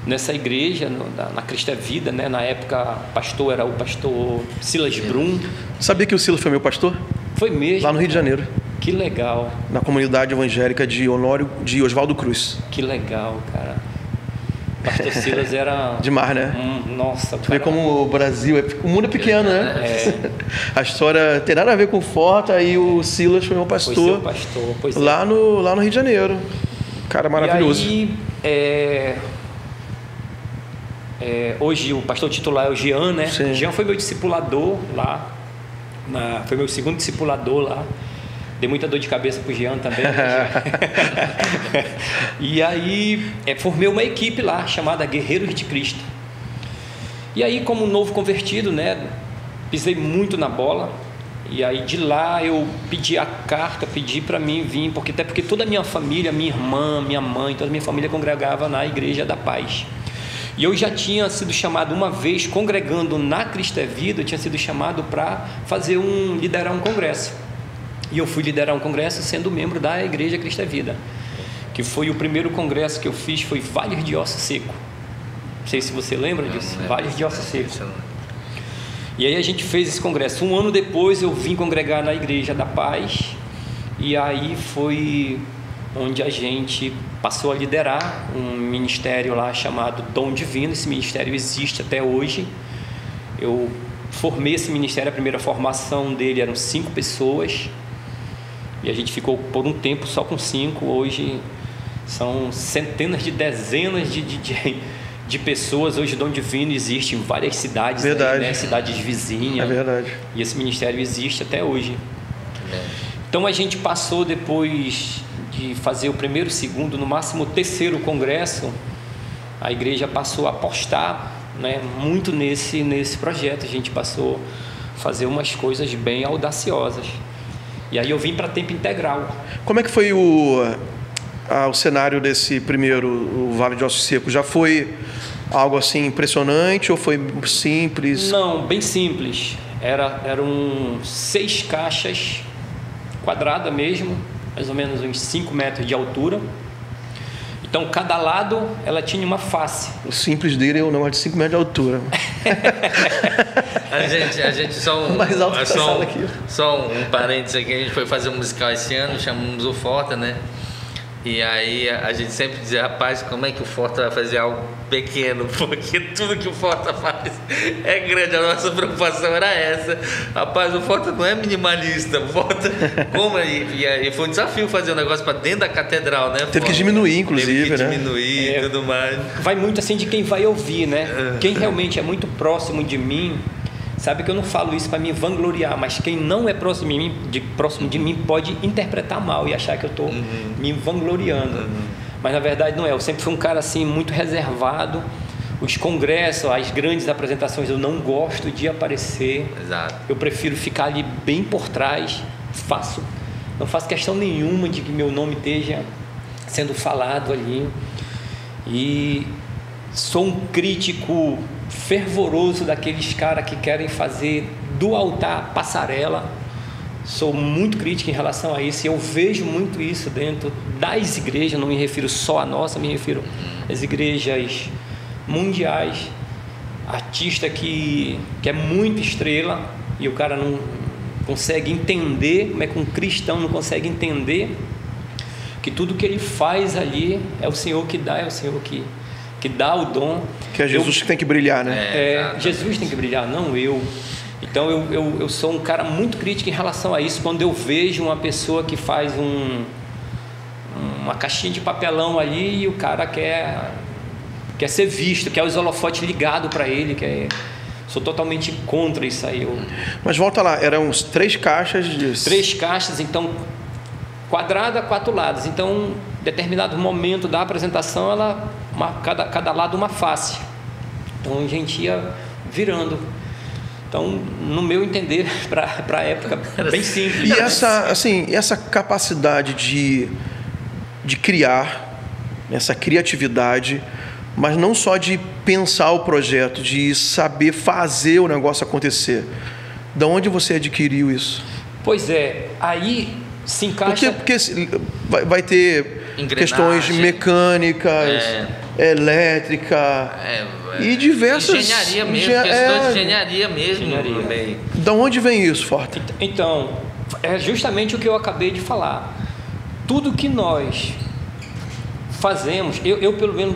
nessa igreja, na Cristo é Vida, né? Na época pastor era o pastor Silas Brum. Sabia que o Silas foi meu pastor? Foi mesmo? Lá no Rio de Janeiro. Que legal. Na comunidade evangélica de Oswaldo Cruz. Que legal, cara. Pastor Silas era... Demais, né? Nossa, Tu vê como o Brasil o mundo é pequeno, né? A história tem nada a ver com o Forta, e o Silas foi um pastor, Foi seu pastor, pois é. lá no Rio de Janeiro. Cara maravilhoso. E aí, hoje o pastor titular é o Jean, né? Sim. O Jean foi meu discipulador lá, foi meu segundo discipulador lá. Dei muita dor de cabeça pro Jean também. E aí formei uma equipe lá chamada Guerreiros de Cristo. E aí, como novo convertido, né, pisei muito na bola. E aí de lá eu pedi a carta, pedi para mim vir, até porque toda a minha família, minha irmã, minha mãe, toda a minha família congregava na Igreja da Paz. E eu já tinha sido chamado uma vez, congregando na Cristo é Vida, eu tinha sido chamado para liderar um congresso. E eu fui liderar um congresso sendo membro da Igreja Cristo é Vida, que foi o primeiro congresso que eu fiz, foi Vales de Osso Seco. Não sei se você lembra disso, Vales de Osso Seco. E aí a gente fez esse congresso. Um ano depois eu vim congregar na Igreja da Paz, e aí foi onde a gente passou a liderar um ministério lá chamado Dom Divino. Esse ministério existe até hoje. Eu formei esse ministério, a primeira formação dele eram 5 pessoas, e a gente ficou por um tempo só com 5. Hoje são centenas de dezenas de pessoas. Hoje o Dom Divino existe em várias cidades, né? Cidades vizinhas. É verdade. E esse ministério existe até hoje. Então a gente passou, depois de fazer o primeiro, segundo, no máximo o terceiro congresso, a igreja passou a apostar, né, muito nesse projeto. A gente passou a fazer umas coisas bem audaciosas. E aí eu vim para tempo integral. Como é que foi o cenário desse primeiro, o Vale de Osso Seco? Já foi algo assim impressionante ou foi simples? Não, bem simples. Eram 6 caixas quadradas mesmo, mais ou menos uns 5 metros de altura. Então, cada lado, ela tinha uma face. O simples dele é um negócio de 5 metros de altura. A gente só um parênteses aqui, a gente foi fazer um musical esse ano, chamamos o Forta, né? E aí a gente sempre dizia, rapaz, como é que o Forta vai fazer algo pequeno? Porque tudo que o Forta faz é grande. A nossa preocupação era essa. Rapaz, o Forta não é minimalista. O Forta, e foi um desafio fazer um negócio para dentro da catedral, né? Teve que diminuir, inclusive, né? Diminuir e tudo mais. Vai muito assim de quem vai ouvir, né? Quem realmente é muito próximo de mim, sabe que eu não falo isso para me vangloriar, mas quem não é próximo de mim pode interpretar mal e achar que eu estou me vangloriando. Mas na verdade não é. Eu sempre fui um cara assim muito reservado. Os congressos, as grandes apresentações, eu não gosto de aparecer. Exato. Eu prefiro ficar ali bem por trás. Não faço questão nenhuma de que meu nome esteja sendo falado ali. E sou um crítico fervoroso daqueles caras que querem fazer do altar passarela. Sou muito crítico em relação a isso, e eu vejo muito isso dentro das igrejas. Não me refiro só à nossa, me refiro às igrejas mundiais. Artista que é muito estrela e o cara não consegue entender, como é que um cristão não consegue entender que tudo que ele faz ali é o Senhor que dá, é o Senhor que dá o dom. Que é Jesus que tem que brilhar, né? Jesus tem que brilhar, não eu. Então eu sou um cara muito crítico em relação a isso. Quando eu vejo uma pessoa que faz uma caixinha de papelão ali e o cara quer ser visto, quer os holofotes ligados para ele, sou totalmente contra isso aí. Mas volta lá, eram 3 caixas de... 3 caixas, então, quadrada, 4 lados. Então, em determinado momento da apresentação, cada lado uma face. Então a gente ia virando. Então, no meu entender, para a época, bem simples. E essa capacidade de criar, essa criatividade, mas não só de pensar o projeto, de saber fazer o negócio acontecer. De onde você adquiriu isso? Pois é, aí se encaixa... Porque vai ter questões mecânicas, elétrica e diversas... Engenharia mesmo, questões de engenharia mesmo. De onde vem isso, Forta? Então, é justamente o que eu acabei de falar. Tudo que nós fazemos, eu pelo menos,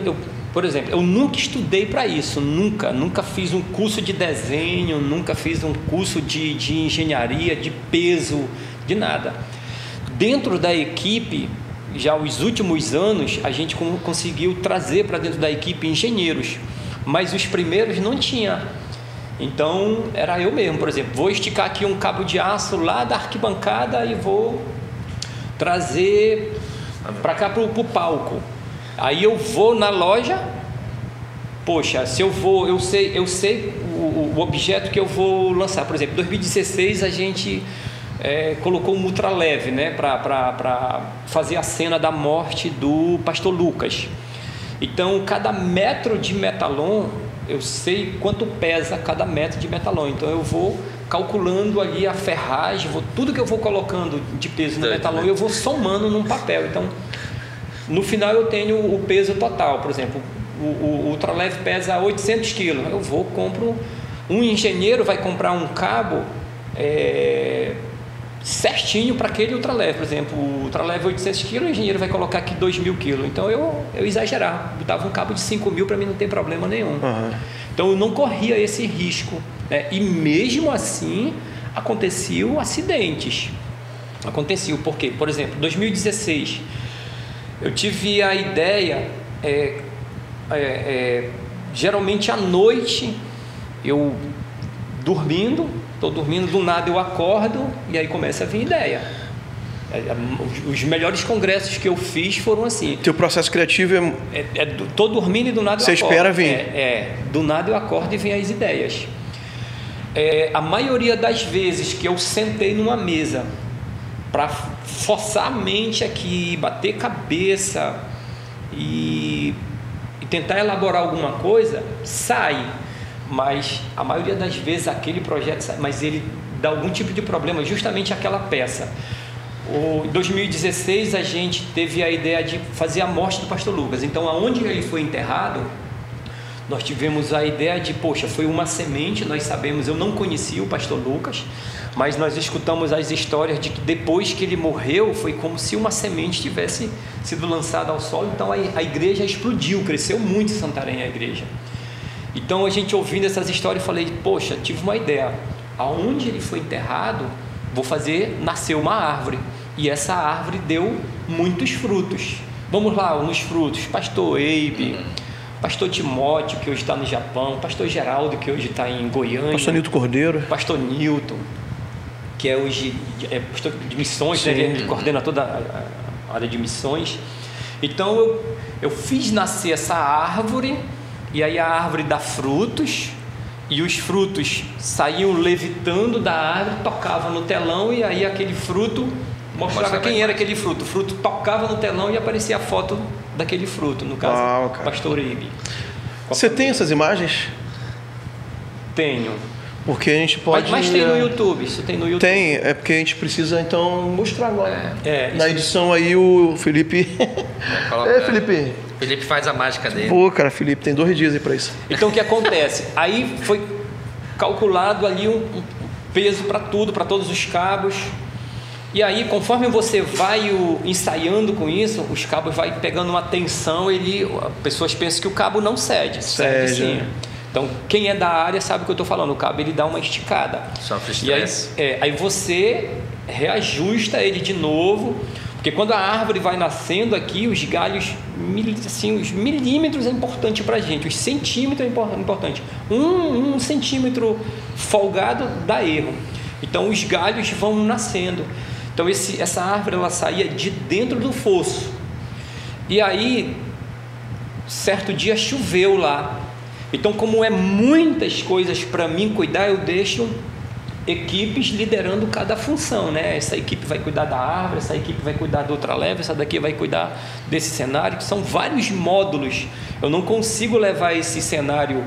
Por exemplo, eu nunca estudei para isso, nunca fiz um curso de desenho, nunca fiz um curso de engenharia, de peso, de nada. Dentro da equipe, já os últimos anos, a gente conseguiu trazer para dentro da equipe engenheiros, mas os primeiros não tinha. Então, era eu mesmo, por exemplo, vou esticar aqui um cabo de aço lá da arquibancada e vou trazer para cá para o palco. Aí eu vou na loja, poxa, se eu vou, eu sei o objeto que eu vou lançar. Por exemplo, em 2016 a gente colocou um ultraleve, né, para fazer a cena da morte do pastor Lucas. Então, cada metro de metalon, eu sei quanto pesa cada metro de metalon. Então, eu vou calculando ali a ferragem, tudo que eu vou colocando de peso no metalon, eu vou somando num papel. Então, no final eu tenho o peso total. Por exemplo, o ultraleve pesa 800 quilos. Eu vou, compro, um engenheiro vai comprar um cabo certinho para aquele ultraleve. Por exemplo, o ultraleve 800 quilos, o engenheiro vai colocar aqui 2.000 quilos. Então eu exagerar, botava um cabo de 5.000 para mim, não tem problema nenhum. Então eu não corria esse risco, né? E mesmo assim aconteciam acidentes. Aconteceu, por quê? Por exemplo, 2016 eu tive a ideia, geralmente à noite, eu estou dormindo, do nada eu acordo e aí começa a vir ideia. Os melhores congressos que eu fiz foram assim. Teu processo criativo estou dormindo e do nada eu acordo. Você espera vir. Do nada eu acordo e vem as ideias. A maioria das vezes que eu sentei numa mesa para forçar a mente aqui, bater cabeça e tentar elaborar alguma coisa, sai. Mas a maioria das vezes aquele projeto sai, mas ele dá algum tipo de problema, justamente aquela peça. Em 2016 a gente teve a ideia de fazer a morte do pastor Lucas. Então, aonde ele foi enterrado, nós tivemos a ideia de, poxa, foi uma semente, nós sabemos, eu não conhecia o pastor Lucas, mas nós escutamos as histórias de que depois que ele morreu, foi como se uma semente tivesse sido lançada ao solo. Então a igreja explodiu, cresceu muito em Santarém a igreja. Então a gente ouvindo essas histórias, falei, poxa, tive uma ideia, aonde ele foi enterrado, vou fazer nascer uma árvore, e essa árvore deu muitos frutos. Vamos lá, nos frutos, pastor Eibe, pastor Timóteo, que hoje está no Japão, pastor Geraldo, que hoje está em Goiânia, pastor Nilton Cordeiro, pastor Nilton, que é hoje pastor de missões, né? Ele coordena toda a área de missões. Então eu fiz nascer essa árvore, e aí a árvore dá frutos, e os frutos saíam levitando da árvore, tocavam no telão, e aí aquele fruto mostrava quem era aquele fruto. O fruto tocava no telão e aparecia a foto daquele fruto, no caso, pastor Eibe. Você tem essas imagens? Tenho. Porque a gente pode... Mas tem no YouTube, isso tem no YouTube. Tem, é porque a gente precisa então mostrar agora. Na edição aí o Felipe... Felipe. Felipe faz a mágica dele. Pô, cara, Felipe, tem 2 dias aí pra isso. Então o que acontece? Aí foi calculado ali um peso para tudo, para todos os cabos. E aí, conforme você vai ensaiando com isso, os cabos vai pegando uma tensão, pessoas pensam que o cabo não cede. Cede sim. Então, quem é da área sabe o que eu estou falando. O cabo ele dá uma esticada. Sofre estresse. Aí você reajusta ele de novo, porque quando a árvore vai nascendo aqui, os galhos, assim, os milímetros é importante para a gente, os centímetros é importante. Um centímetro folgado dá erro. Então, os galhos vão nascendo. Então, essa árvore ela saía de dentro do fosso. E aí, certo dia choveu lá. Então, como é muitas coisas para mim cuidar, eu deixo equipes liderando cada função, né? Essa equipe vai cuidar da árvore, essa equipe vai cuidar do ultraleve, essa daqui vai cuidar desse cenário, que são vários módulos. Eu não consigo levar esse cenário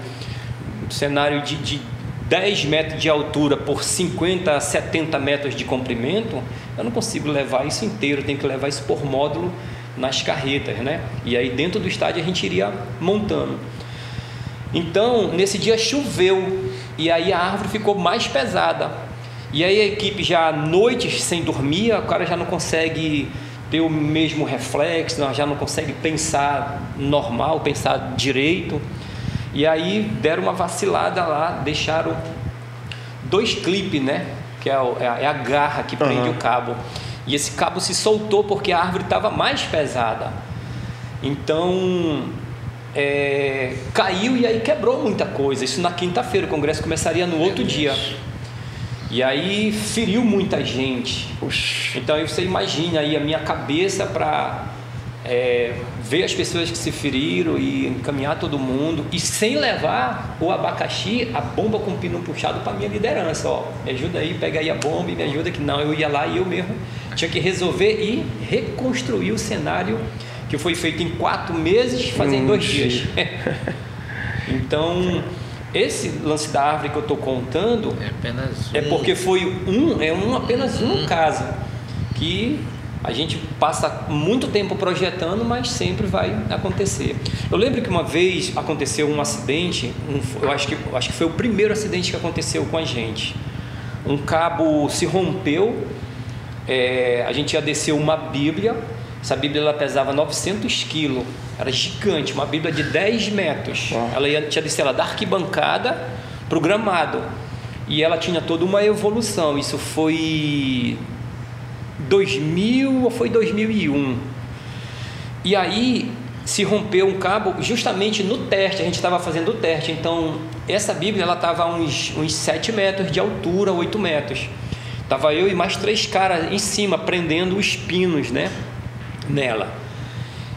de 10 metros de altura por 50 a 70 metros de comprimento, eu não consigo levar isso inteiro, eu tenho que levar isso por módulo nas carretas, né? E aí dentro do estádio a gente iria montando. Então, nesse dia choveu, e aí a árvore ficou mais pesada. E aí a equipe já à noite sem dormir, o cara já não consegue ter o mesmo reflexo, nós já não consegue pensar normal, pensar direito. E aí deram uma vacilada lá, deixaram 2 clipes, né? Que é a garra que prende o cabo. E esse cabo se soltou porque a árvore estava mais pesada. Então caiu e aí quebrou muita coisa. Isso na quinta-feira, o congresso começaria no outro dia. E aí feriu muita gente. Então aí você imagina aí a minha cabeça para ver as pessoas que se feriram e encaminhar todo mundo, e sem levar o abacaxi, a bomba com o pino puxado para minha liderança. Ó, me ajuda aí, pega aí a bomba e me ajuda, que não, eu ia lá e eu mesmo tinha que resolver e reconstruir o cenário que foi feito em 4 meses, fazer em 2 dias. Então esse lance da árvore que eu estou contando é porque foi apenas um caso que a gente passa muito tempo projetando, mas sempre vai acontecer. Eu lembro que uma vez aconteceu um acidente, eu acho que foi o primeiro acidente que aconteceu com a gente. Um cabo se rompeu, a gente ia descer uma Bíblia. Essa Bíblia ela pesava 900 quilos, era gigante, uma Bíblia de 10 metros. Ela tinha descer ela da arquibancada para o gramado, e ela tinha toda uma evolução. Isso foi 2000 ou foi 2001. E aí se rompeu um cabo justamente no teste, a gente estava fazendo o teste. Então essa Bíblia ela estava a uns 7 metros de altura, 8 metros. Estava eu e mais 3 caras em cima prendendo os pinos, né, nela.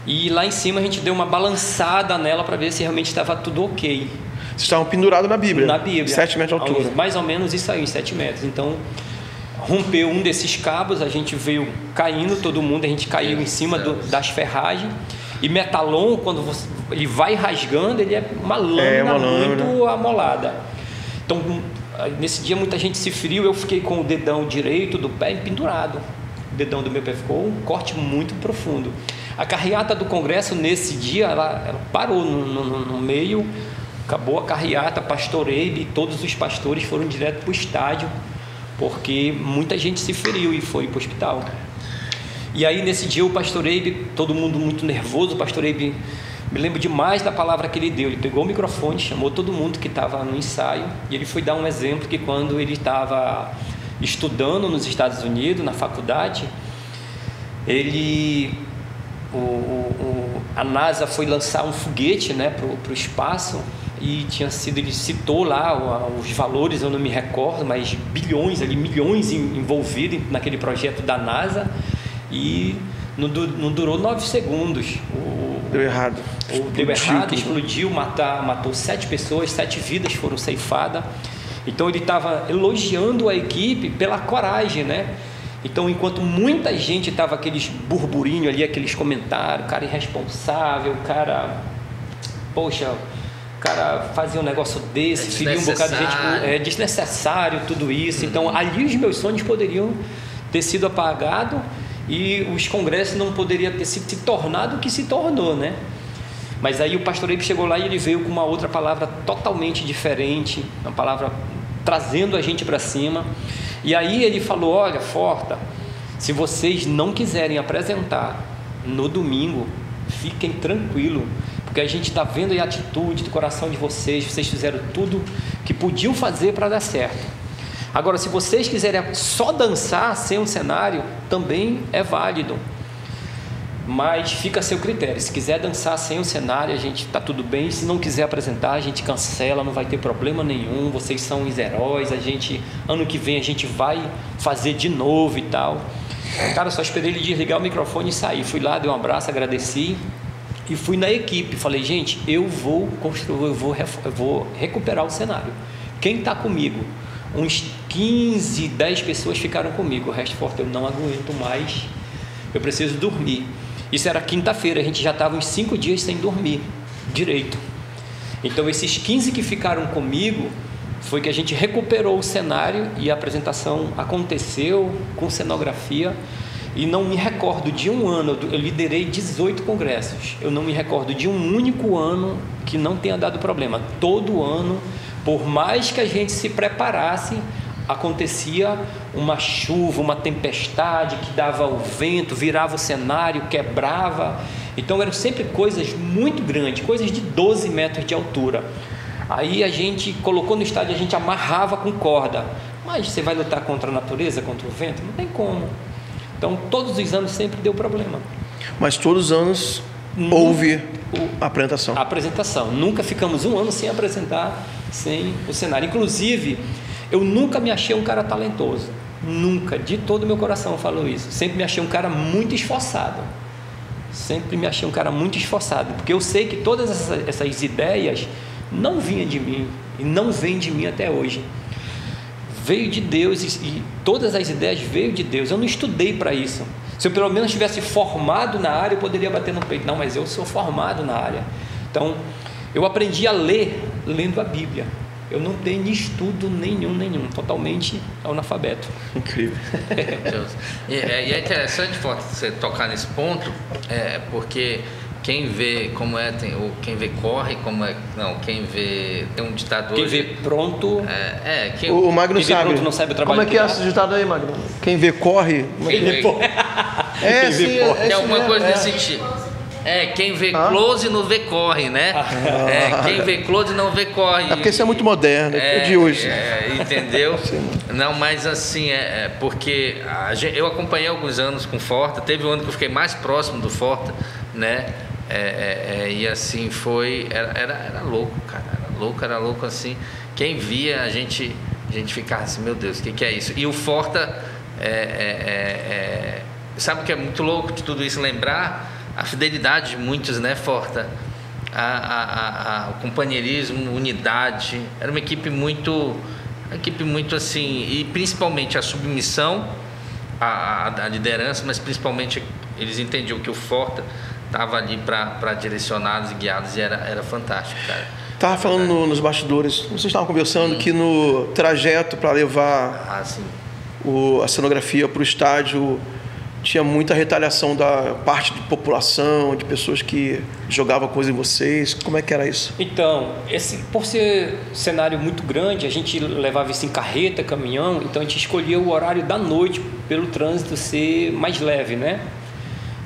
E lá em cima a gente deu uma balançada nela para ver se realmente estava tudo ok. Vocês estavam pendurados na Bíblia? Na Bíblia. 7 metros de altura. Mais ou menos isso aí, 7 metros. Então rompeu um desses cabos, a gente veio caindo, todo mundo, a gente caiu em cima das ferragens. E metalon, quando ele vai rasgando, ele é uma lâmina muito amolada. Então nesse dia muita gente se feriu, eu fiquei com o dedão direito do pé pendurado. O dedão do meu pé ficou um corte muito profundo. A carreata do congresso nesse dia, ela parou no meio, acabou a carreata, pastor Eibe, todos os pastores foram direto para o estádio, porque muita gente se feriu e foi para o hospital. E aí nesse dia o pastor Eibe, todo mundo muito nervoso, o pastor Eibe, me lembro demais da palavra que ele deu. Ele pegou o microfone, chamou todo mundo que estava no ensaio, e ele foi dar um exemplo que quando ele estava estudando nos Estados Unidos, na faculdade, a NASA foi lançar um foguete, né, para o espaço, e ele citou lá os valores, eu não me recordo, mas bilhões ali, milhões envolvidos naquele projeto da NASA, e não durou 9 segundos. Deu errado. Explodiu, matou 7 pessoas, 7 vidas foram ceifadas. Então ele estava elogiando a equipe pela coragem, né? Então, enquanto muita gente estava aqueles burburinhos ali, aqueles comentários, cara irresponsável, o cara fazia um negócio desse, feria um bocado de gente, desnecessário tudo isso. Então, ali os meus sonhos poderiam ter sido apagados e os congressos não poderiam ter se tornado o que se tornou, né? Mas aí o pastor Eibe chegou lá e ele veio com uma outra palavra totalmente diferente, uma palavra trazendo a gente para cima. E aí ele falou: olha, Forta, se vocês não quiserem apresentar no domingo, fiquem tranquilos, porque a gente está vendo a atitude do coração de vocês fizeram tudo que podiam fazer para dar certo. Agora, se vocês quiserem só dançar sem um cenário, também é válido, mas fica a seu critério. Se quiser dançar sem o cenário, a gente está tudo bem. Se não quiser apresentar, a gente cancela, não vai ter problema nenhum. Vocês são os heróis, ano que vem a gente vai fazer de novo e tal. Cara, só esperei ele desligar o microfone e sair. Fui lá, dei um abraço, agradeci e fui na equipe. Falei: gente, eu vou recuperar o cenário. Quem está comigo? Uns 15, 10 pessoas ficaram comigo. O resto, Forte, eu não aguento mais, eu preciso dormir. Isso era quinta-feira, a gente já estava uns 5 dias sem dormir direito. Então esses 15 que ficaram comigo, foi que a gente recuperou o cenário e a apresentação aconteceu com cenografia. E não me recordo de um ano, eu liderei 18 congressos, eu não me recordo de um único ano que não tenha dado problema. Todo ano, por mais que a gente se preparasse, acontecia uma chuva, uma tempestade que dava o vento, virava o cenário, quebrava. Então eram sempre coisas muito grandes, coisas de 12 metros de altura. Aí a gente colocou no estádio, a gente amarrava com corda. Mas você vai lutar contra a natureza, contra o vento? Não tem como. Então todos os anos sempre deu problema. Mas todos os anos houve a apresentação. A apresentação. Nunca ficamos um ano sem apresentar, sem o cenário. Inclusive, eu nunca me achei um cara talentoso. Nunca. De todo o meu coração eu falo isso. Sempre me achei um cara muito esforçado. Sempre me achei um cara muito esforçado. Porque eu sei que todas essas ideias não vinham de mim. E não vêm de mim até hoje. Veio de Deus e todas as ideias veio de Deus. Eu não estudei para isso. Se eu pelo menos tivesse formado na área, eu poderia bater no peito. Não, mas eu sou formado na área. Então, eu aprendi a ler lendo a Bíblia. Eu não tenho estudo nenhum. Totalmente analfabeto. Incrível. E é interessante você tocar nesse ponto, porque quem vê como quem vê corre, quem vê tem um ditado quem hoje, vê pronto. O Magno quem vê sabe. Pronto não sabe o trabalho. Como é que é esse ditado aí, Magno? Quem vê corre. Quem vê tem alguma coisa nesse sentido. Quem vê close não vê corre, né? Quem vê close não vê corre. É porque isso é muito moderno, é de hoje. Entendeu? Não, mas assim, porque eu acompanhei alguns anos com o Forta, teve um ano que eu fiquei mais próximo do Forta, né? E assim foi, era louco, cara, era louco assim. Quem via, a gente ficava assim, meu Deus, o que é isso? E o Forta, sabe o que é muito louco de tudo isso lembrar? A fidelidade de muitos, né, Forta? O companheirismo, unidade. Era uma equipe muito assim, e principalmente a submissão à liderança, mas principalmente eles entendiam que o Forta estava ali para direcioná-los e guiá-los, e era fantástico, cara. Estava falando nos bastidores, vocês estavam conversando que no trajeto para levar a cenografia para o estádio tinha muita retaliação da parte de população, de pessoas que jogavam coisa em vocês. Como é que era isso? Então, por ser cenário muito grande, a gente levava isso em carreta, caminhão, então a gente escolhia o horário da noite pelo trânsito ser mais leve, né?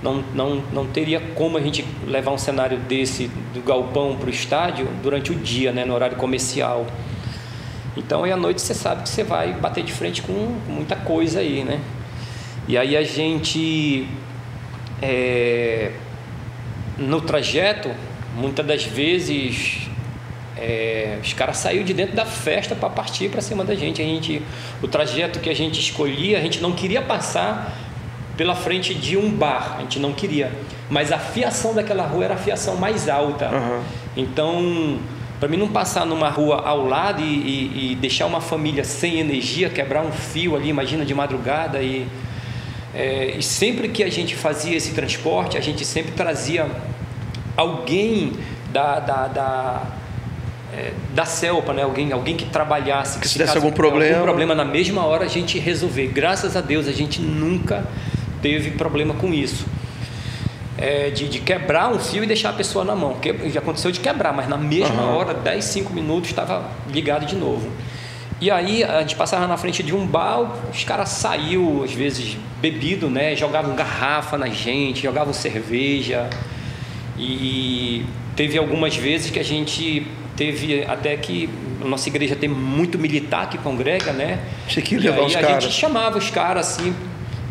Não teria como a gente levar um cenário desse do galpão para o estádio durante o dia, né, no horário comercial. Então, aí à noite você sabe que você vai bater de frente com muita coisa aí, né? E aí a gente, no trajeto, muitas das vezes, os caras saíram de dentro da festa para partir para cima da gente. O trajeto que a gente escolhia, a gente não queria passar pela frente de um bar, a gente não queria. Mas a fiação daquela rua era a fiação mais alta. Uhum. Então, para mim não passar numa rua ao lado e deixar uma família sem energia, quebrar um fio ali, imagina, de madrugada e sempre que a gente fazia esse transporte, a gente sempre trazia alguém da CELPA, né? alguém que trabalhasse, que se desse algum problema na mesma hora a gente resolver. Graças a Deus a gente nunca teve problema com isso, de quebrar um fio e deixar a pessoa na mão, porque já aconteceu de quebrar, mas na mesma hora, 10, 5 minutos estava ligado de novo. E aí a gente passava na frente de um bar, os caras saíam às vezes bebido, né? Jogavam garrafa na gente, jogavam cerveja. E teve algumas vezes que a gente teve até que a nossa igreja tem muito militar que congrega, né? Tinha que levar os caras. A gente chamava os caras assim,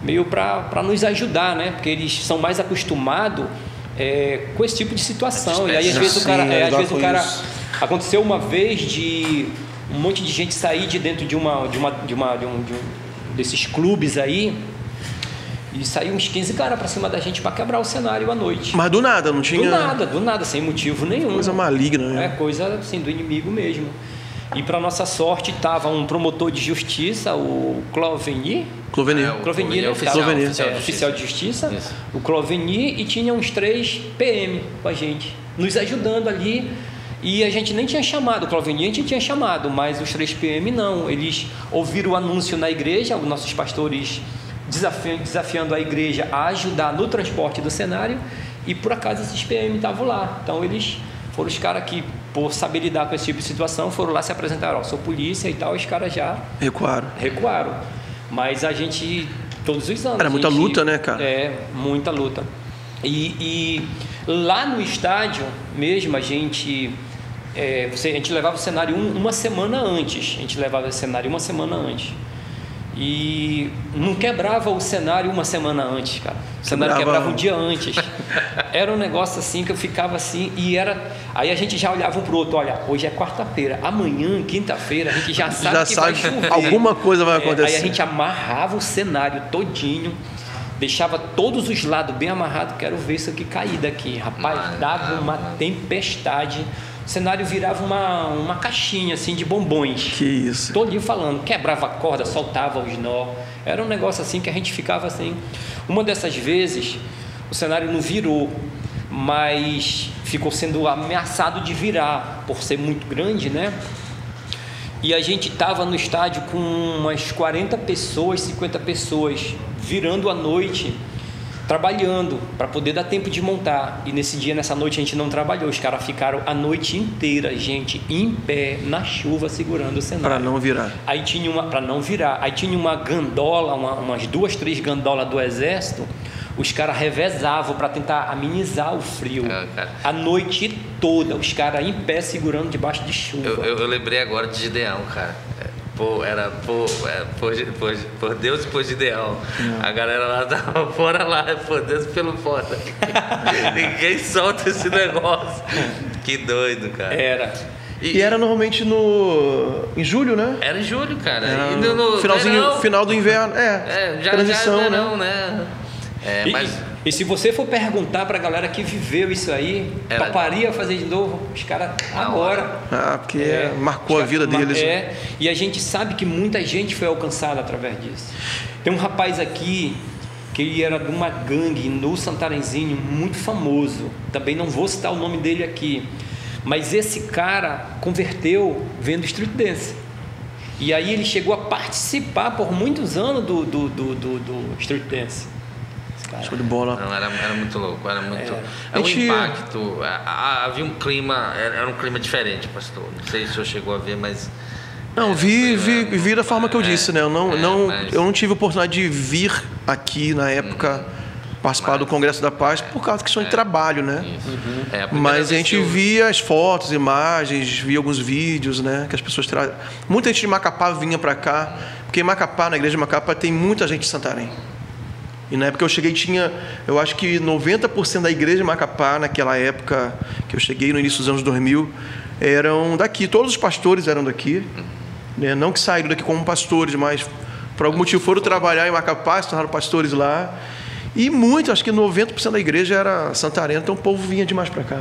meio para nos ajudar, né? Porque eles são mais acostumados com esse tipo de situação. E aí às vezes o cara aconteceu uma vez de um monte de gente sair de dentro de desses clubes aí e saiu uns 15 caras pra cima da gente pra quebrar o cenário à noite. Mas do nada, não tinha... Do nada, sem motivo nenhum. Coisa maligna, né? Coisa assim, do inimigo mesmo. E pra nossa sorte tava um promotor de justiça, o Cloveni, né? Oficial de justiça. Isso. O Cloveni, e tinha uns 3 PM com a gente, nos ajudando ali. E a gente nem tinha chamado, o Cloveni a gente tinha chamado, mas os 3 PM não. Eles ouviram o anúncio na igreja, os nossos pastores desafiando a igreja a ajudar no transporte do cenário, e por acaso esses PM estavam lá. Então eles foram os caras que por saber lidar com esse tipo de situação, foram lá se apresentaram, sou polícia e tal, os caras já recuaram. Mas a gente, todos os anos... Era muita luta, né, cara? Muita luta. E lá no estádio mesmo, a gente levava o cenário uma semana antes. E não quebrava o cenário uma semana antes, cara. O cenário quebrava um dia antes. Era um negócio assim que eu ficava assim, aí a gente já olhava um pro outro, olha, hoje é quarta-feira, amanhã, quinta-feira, a gente já sabe que vai chover. Alguma coisa vai acontecer. Aí a gente amarrava o cenário todinho, deixava todos os lados bem amarrados, quero ver isso aqui cair daqui. Rapaz, dava uma tempestade. O cenário virava uma caixinha assim de bombons. Que isso. Tô ali falando, quebrava a corda, soltava os nó. Era um negócio assim que a gente ficava assim. Uma dessas vezes, o cenário não virou, mas ficou sendo ameaçado de virar, por ser muito grande, né? E a gente estava no estádio com umas 40 pessoas, 50 pessoas, virando à noite, trabalhando para poder dar tempo de montar. E nessa noite a gente não trabalhou, os caras ficaram a noite inteira, gente, em pé, na chuva, segurando o cenário. Para não virar. Aí tinha uma gandola, umas 2, 3 gandolas do exército, os caras revezavam para tentar amenizar o frio. A noite toda, os caras em pé segurando debaixo de chuva. Eu lembrei agora de Gideão, cara. Por Deus e por Gideão. A galera lá tava fora lá, por Deus pelo fora. Ninguém solta esse negócio. Que doido, cara. E era normalmente em julho, né? Era em julho, cara. E no final do inverno. Transição, né? E se você for perguntar pra galera que viveu isso aí, toparia fazer de novo? Os caras agora. Porque marcou a vida deles. E a gente sabe que muita gente foi alcançada através disso. Tem um rapaz aqui que ele era de uma gangue no Santarenzinho, muito famoso. Também não vou citar o nome dele aqui. Mas esse cara converteu vendo street dance. E aí ele chegou a participar por muitos anos do street dance. Show de bola. Não, era muito louco, era um impacto. Havia um clima, era um clima diferente, pastor. Não sei se o senhor chegou a ver, mas... Não, vi da forma que eu disse, né? Eu não tive oportunidade de vir aqui na época participar do Congresso da Paz por causa da questão de trabalho, né? Mas a gente via as fotos, imagens, via alguns vídeos, né? Que as pessoas trazem. Muita gente de Macapá vinha para cá, porque em Macapá, na igreja de Macapá, tem muita gente de Santarém. E na época que eu cheguei eu acho que 90% da igreja de Macapá, naquela época que eu cheguei, no início dos anos 2000, eram daqui. Todos os pastores eram daqui, né? Não que saíram daqui como pastores, mas por algum motivo foram trabalhar em Macapá, se tornaram pastores lá. E muito, acho que 90% da igreja era santarena, então o povo vinha demais para cá.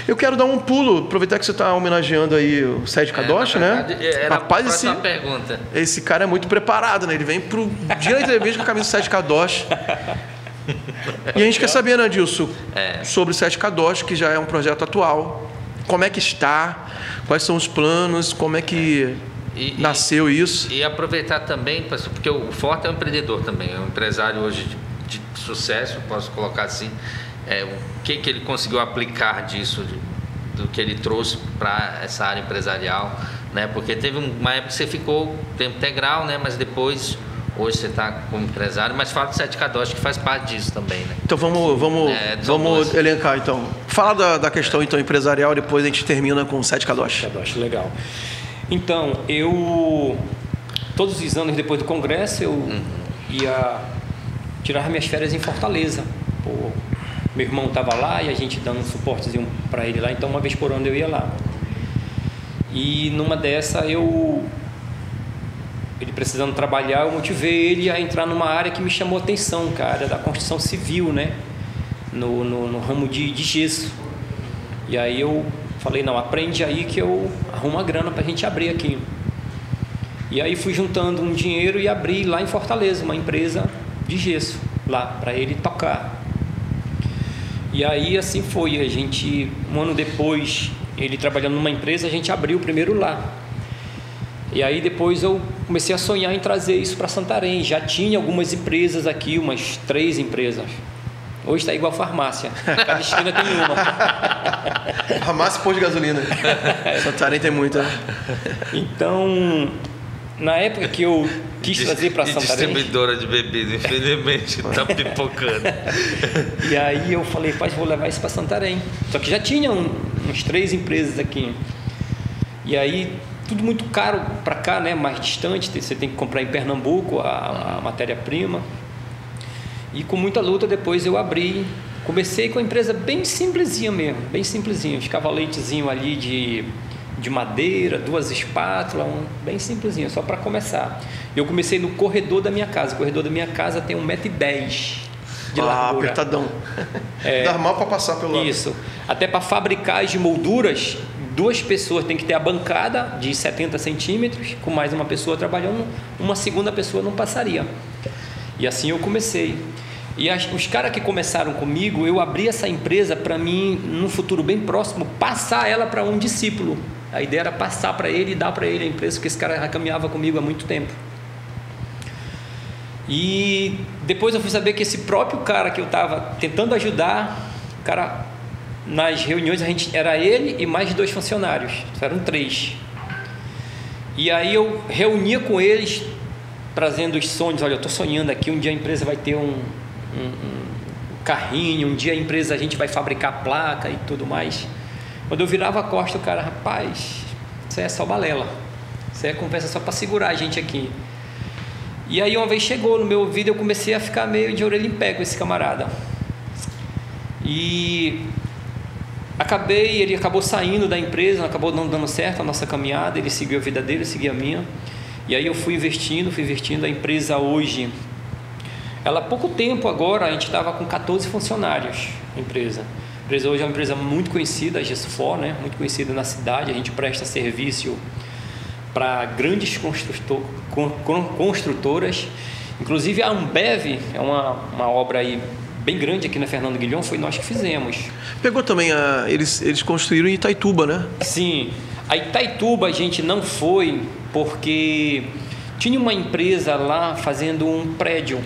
Eu quero dar um pulo, aproveitar que você está homenageando aí o Sérgio Kadosh, né? Rapaz, pergunta. Esse cara é muito preparado, né? Ele vem pro dia da entrevista com a camisa do Sérgio Kadosh. E a gente quer saber, né, Dilson, sobre o Sérgio Kadosh, que já é um projeto atual. Como é que está? Quais são os planos? Como é que nasceu isso? E aproveitar também, porque o Forte é um empreendedor também, é um empresário hoje de sucesso, posso colocar assim. O que ele conseguiu aplicar disso, do que ele trouxe para essa área empresarial, né? Porque teve uma época que você ficou tempo integral, né? Mas depois, hoje você está como empresário, mas fala do Sérgio Kadosh, que faz parte disso também, né? Então vamos elencar, então. Fala da questão então empresarial, depois a gente termina com o Sérgio Kadosh. Legal. Então, todos os anos depois do congresso, eu ia tirar minhas férias em Fortaleza. Meu irmão estava lá e a gente dando um suportezinho para ele lá, então uma vez por ano eu ia lá. E numa dessa ele precisando trabalhar, eu motivei ele a entrar numa área que me chamou a atenção, cara, da construção civil, né? No ramo de gesso. E aí eu falei, não, aprende aí que eu arrumo a grana para a gente abrir aqui. E aí fui juntando um dinheiro e abri lá em Fortaleza uma empresa de gesso lá para ele tocar. E aí assim foi, um ano depois, ele trabalhando numa empresa, a gente abriu primeiro lá. E aí depois eu comecei a sonhar em trazer isso para Santarém. Já tinha algumas empresas aqui, umas 3 empresas. Hoje está igual farmácia. Cada esquina tem uma. Farmácia e posto de gasolina. Santarém tem muita. Então, na época que eu quis trazer para Santarém... distribuidora de bebida, infelizmente, está pipocando. E aí eu falei, pai, vou levar isso para Santarém. Só que já tinha uns 3 empresas aqui. E aí, tudo muito caro para cá, né? Mais distante, você tem que comprar em Pernambuco a matéria-prima. E com muita luta depois eu abri, comecei com a empresa bem simplesinha mesmo, bem simplesinha, os cavaletezinhos ali de madeira, 2 espátulas, bem simplesinho, só para começar. Eu comecei no corredor da minha casa, o corredor da minha casa tem 1,10 m de largura. Apertadão. Dá mal para passar pelo lado. Isso, até para fabricar as molduras, 2 pessoas tem que ter a bancada de 70 centímetros, com mais uma pessoa trabalhando, uma segunda pessoa não passaria. E assim eu comecei. E os caras que começaram comigo, eu abri essa empresa para mim, num futuro bem próximo, passar ela para um discípulo. A ideia era passar para ele e dar para ele a empresa, porque esse cara já caminhava comigo há muito tempo. E depois eu fui saber que esse próprio cara que eu estava tentando ajudar, o cara, nas reuniões era ele e mais 2 funcionários, eram 3. E aí eu reunia com eles, trazendo os sonhos. Olha, eu estou sonhando aqui, um dia a empresa vai ter um carrinho, um dia a empresa, a gente vai fabricar placa e tudo mais. Quando eu virava a costa, o cara, rapaz, isso aí é só balela, isso aí é conversa só para segurar a gente aqui. E aí uma vez chegou no meu ouvido, eu comecei a ficar meio de orelha em pé com esse camarada. E ele acabou saindo da empresa, acabou não dando certo a nossa caminhada, ele seguiu a vida dele, eu segui a minha. E aí eu fui investindo, a empresa hoje, ela há pouco tempo agora, a gente estava com 14 funcionários, a empresa hoje é uma empresa muito conhecida, a Gesfor, né? Muito conhecida na cidade, a gente presta serviço para grandes construtoras, inclusive a Ambev, é uma obra aí bem grande aqui na Fernando Guilhom, foi nós que fizemos. Pegou também, eles construíram em Itaituba, né? Sim, a Itaituba a gente não foi, porque tinha uma empresa lá fazendo um prédio,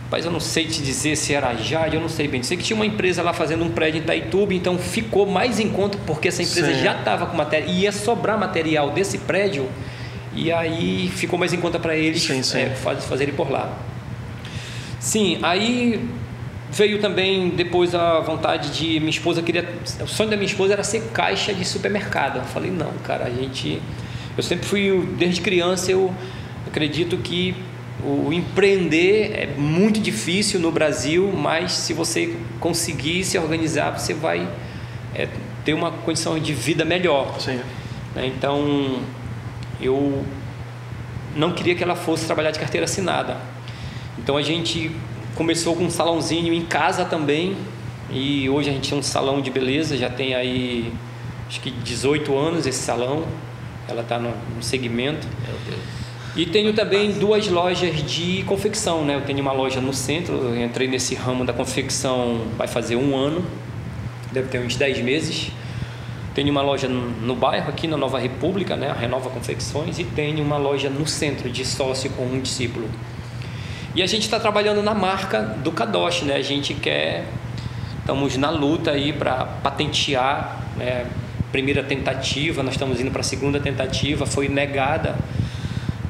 mas eu não sei te dizer se era Jade, eu não sei bem. Sei que tinha uma empresa lá fazendo um prédio em Itaituba, então ficou mais em conta porque essa empresa já estava com matéria, ia sobrar material desse prédio, e aí ficou mais em conta para eles fazerem por lá. Sim, aí veio também depois a vontade de minha esposa o sonho da minha esposa era ser caixa de supermercado. Eu falei, não, cara, eu sempre fui, desde criança, eu acredito que o empreender é muito difícil no Brasil, mas se você conseguir se organizar, você vai ter uma condição de vida melhor. Sim. Então, eu não queria que ela fosse trabalhar de carteira assinada. Então, a gente começou com um salãozinho em casa também, e hoje a gente tem um salão de beleza, já tem aí, acho que 18 anos esse salão, ela está no segmento. Meu Deus. E tenho também 2 lojas de confecção, né? Eu tenho uma loja no centro, eu entrei nesse ramo da confecção vai fazer 1 ano, deve ter uns 10 meses. Tenho uma loja no bairro, aqui na Nova República, né? A Renova Confecções, e tenho uma loja no centro de sócio com um discípulo. E a gente está trabalhando na marca do Kadosh, né? Estamos na luta aí para patentear, né? Primeira tentativa, nós estamos indo para a segunda tentativa, foi negada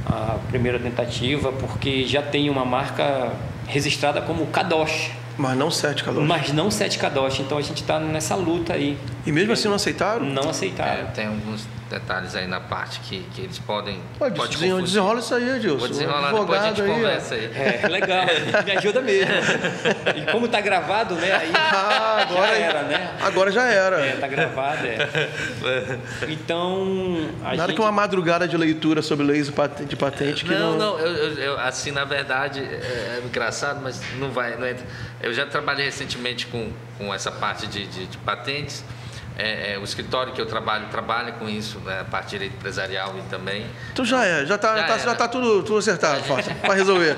a primeira tentativa, porque já tem uma marca registrada como Kadosh. Mas não 7 Kadosh. Então a gente está nessa luta aí. E mesmo assim não aceitaram? Não aceitaram. Tem alguns detalhes aí na parte que eles podem... Desenrola isso aí, Adilson. Vou desenrolar, depois a gente conversa aí. Legal, me ajuda mesmo. E como está gravado, né? Aí agora já era, né? Agora já era. Está gravado, Então... Nada que uma madrugada de leitura sobre leis de patente que não... Eu assim, na verdade, é engraçado, mas não entra. Eu já trabalhei recentemente com essa parte de patentes. O escritório que eu trabalha com isso, né, a parte de direito empresarial e também. Então já está tudo acertado, fácil, para resolver.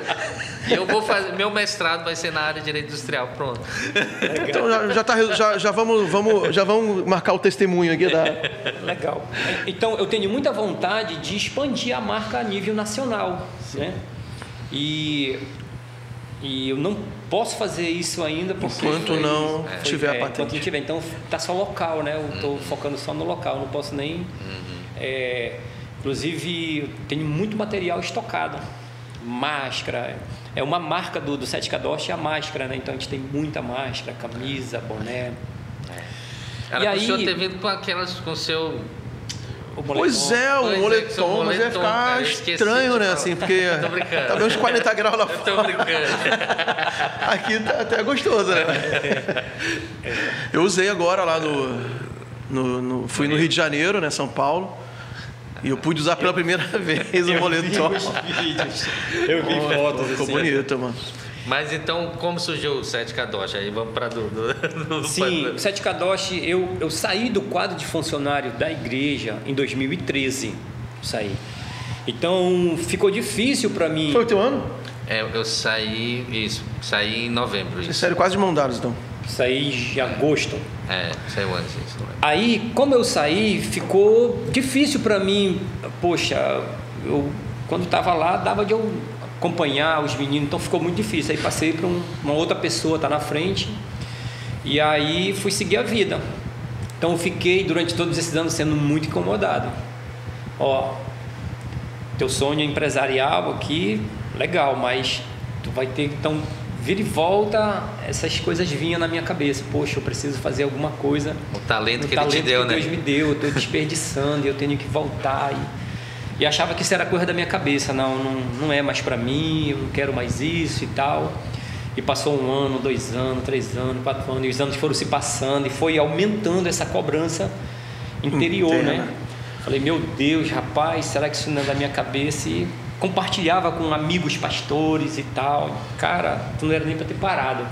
E eu vou fazer, meu mestrado vai ser na área de direito industrial, pronto. Então já vamos marcar o testemunho aqui da... Legal. Então eu tenho muita vontade de expandir a marca a nível nacional, né? E E eu não posso fazer isso ainda porque enquanto não tiver a patente. Enquanto não tiver. Então tá só local, né? Eu estou focando só no local, não posso nem... inclusive, eu tenho muito material estocado. Máscara. É uma marca do Sete Kadosh, é a máscara, né? Então a gente tem muita máscara, camisa, boné. Era o senhor ter vindo com o seu... Pois é, o moletom, mas ia ficar estranho, né? Assim, porque tá bem uns 40 graus lá fora. Eu tô brincando. Aqui tá até gostoso, né? Eu usei agora lá fui no Rio de Janeiro, né? São Paulo. E eu pude usar pela primeira vez o moletom. Eu vi fotos assim. Ficou bonito, mano. Mas então, como surgiu o Sete Kadosh? Aí vamos para Sim, o Sete Kadosh, eu saí do quadro de funcionário da igreja em 2013. Saí. Então, ficou difícil para mim. Foi o teu ano? Eu saí em novembro. Você saiu quase de mão dadas, então. Saí em agosto. Saiu antes isso. Aí, como eu saí, ficou difícil para mim. Poxa, eu quando estava lá, dava de eu acompanhar os meninos, então ficou muito difícil. Aí passei para uma outra pessoa, tá na frente, e aí fui seguir a vida. Então eu fiquei durante todos esses anos sendo muito incomodado. Ó, teu sonho empresarial aqui, legal, mas tu vai ter que, então, vira e volta, essas coisas vinham na minha cabeça. Poxa, eu preciso fazer alguma coisa. O talento que ele te deu, né? Deus me deu, eu estou desperdiçando, eu tenho que voltar. E achava que isso era coisa da minha cabeça. Não é mais para mim, eu não quero mais isso e tal. E passou 1 ano, 2 anos, 3 anos, 4 anos, e os anos foram se passando e foi aumentando essa cobrança interior, né? Falei, meu Deus, rapaz, será que isso não é da minha cabeça? E compartilhava com amigos pastores e tal. Cara, tu não era nem para ter parado.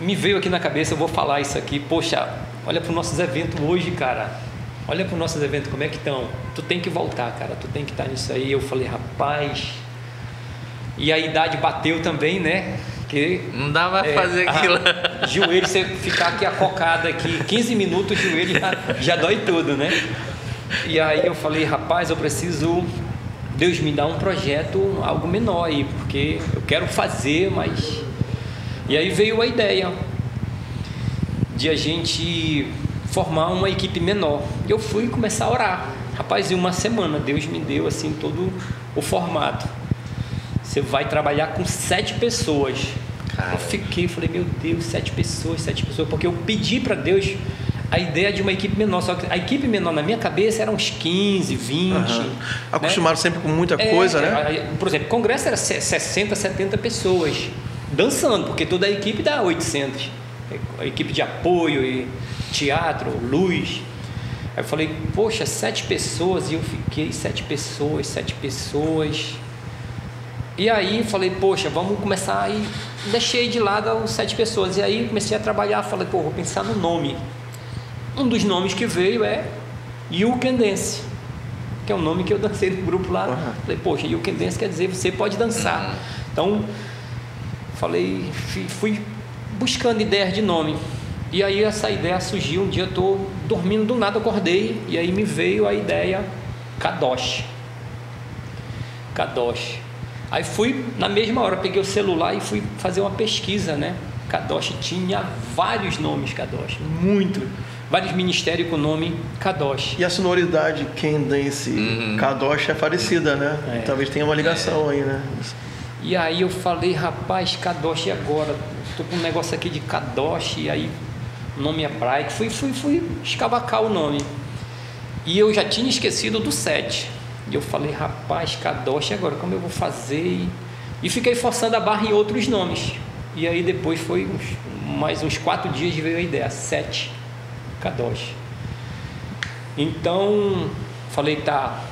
Me veio aqui na cabeça, eu vou falar isso aqui. Poxa, olha para os nossos eventos hoje, cara. Olha para os nossos eventos, como é que estão? Tu tem que voltar, cara, tu tem que estar nisso aí. Eu falei, rapaz... E a idade bateu também, né? Que não dava pra fazer aquilo. Joelho, você ficar aqui acocado aqui, 15 minutos o joelho já dói tudo, né? E aí eu falei, rapaz, eu preciso... Deus me dá um projeto, algo menor aí, porque eu quero fazer, mas... E aí veio a ideia de a gente... formar uma equipe menor. Eu fui começar a orar. Rapaz, em 1 semana Deus me deu assim todo o formato. Você vai trabalhar com 7 pessoas. Cara. Eu falei, meu Deus, 7 pessoas, porque eu pedi para Deus a ideia de uma equipe menor, só que a equipe menor na minha cabeça eram uns 15, 20. Acostumaram, né? Sempre com muita coisa, né? Por exemplo, o congresso era 60, 70 pessoas dançando, porque toda a equipe dá 800. A equipe de apoio e teatro, luz. Aí eu falei, poxa, 7 pessoas, e eu fiquei 7 pessoas. E aí falei, poxa, vamos começar. E deixei de lado as 7 pessoas. E aí comecei a trabalhar, falei, pô, vou pensar no nome. Um dos nomes que veio é You Can Dance, que é o nome que eu dancei no grupo lá. Falei, poxa, You Can Dance quer dizer você pode dançar. Então, falei, fui buscando ideias de nome. E aí essa ideia surgiu, um dia eu estou dormindo, do nada acordei, e aí me veio a ideia Kadosh. Aí fui, na mesma hora, peguei o celular e fui fazer uma pesquisa, né? Kadosh tinha vários nomes Kadosh, vários ministérios com o nome Kadosh. E a sonoridade Can Dance, Kadosh é parecida, né? Talvez tenha uma ligação aí, né? E aí eu falei, rapaz, Kadosh, e agora? Estou com um negócio aqui de Kadosh, e aí o nome hebraico, fui escavacar o nome. E eu já tinha esquecido do 7. E eu falei, rapaz, Kadosh, agora como eu vou fazer? E fiquei forçando a barra em outros nomes. E aí depois foi mais uns 4 dias veio a ideia, 7 Kadosh. Então, falei, tá.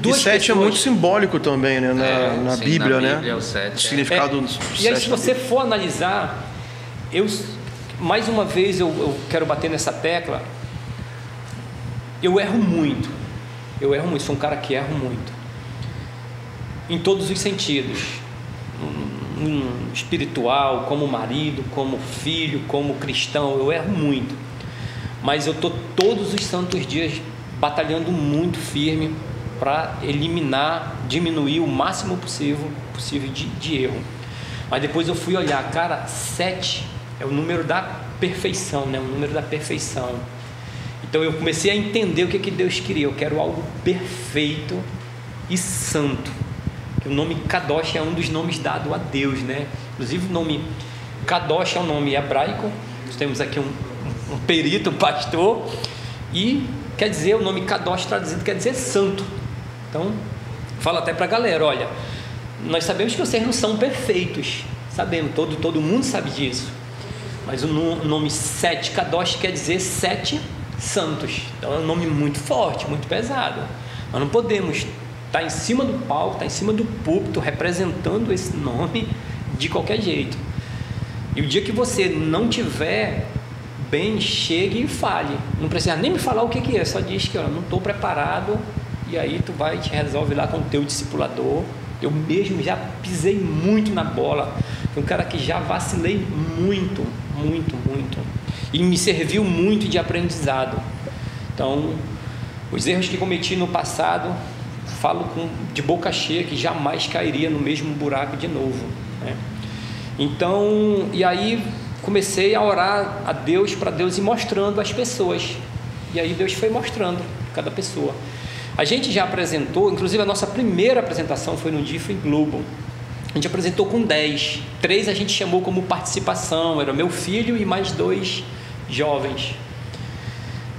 E 7 é muito simbólico também, né? Na Bíblia, né? É o 7. O significado do 7. E aí, se você for analisar, mais uma vez eu quero bater nessa tecla. Eu erro muito, sou um cara que erro muito, em todos os sentidos, espiritual, como marido, como filho, como cristão, eu erro muito, mas eu estou todos os santos dias batalhando muito firme para eliminar diminuir o máximo possível de erro. Mas depois eu fui olhar, cara, 7 é o número da perfeição, né? O número da perfeição. Então eu comecei a entender o que Deus queria. Eu quero algo perfeito e santo. O nome Kadosh é um dos nomes dados a Deus, né? Inclusive o nome Kadosh é um nome hebraico. Nós temos aqui um perito, um pastor, e quer dizer, o nome Kadosh traduzido quer dizer santo. Então, fala até para a galera, olha, nós sabemos que vocês não são perfeitos, sabemos, todo mundo sabe disso, mas o nome 7 Kadosh quer dizer 7 santos. Então é um nome muito forte, muito pesado. Nós não podemos estar em cima do palco, estar em cima do púlpito representando esse nome de qualquer jeito. E o dia que você não tiver bem, chegue e fale. Não precisa nem me falar o que é, só diz que não estou preparado, e aí tu vai e te resolve lá com o teu discipulador. Eu mesmo já pisei muito na bola, fui um cara que já vacilei muito, e me serviu muito de aprendizado. Então, os erros que cometi no passado, falo de boca cheia que jamais cairia no mesmo buraco de novo, né? Então, e aí comecei a orar a Deus, para Deus ir mostrando as pessoas, e aí Deus foi mostrando cada pessoa. A gente já apresentou, inclusive a nossa primeira apresentação foi no Different Global. A gente apresentou com 10, 3 a gente chamou como participação, era meu filho e mais 2 jovens.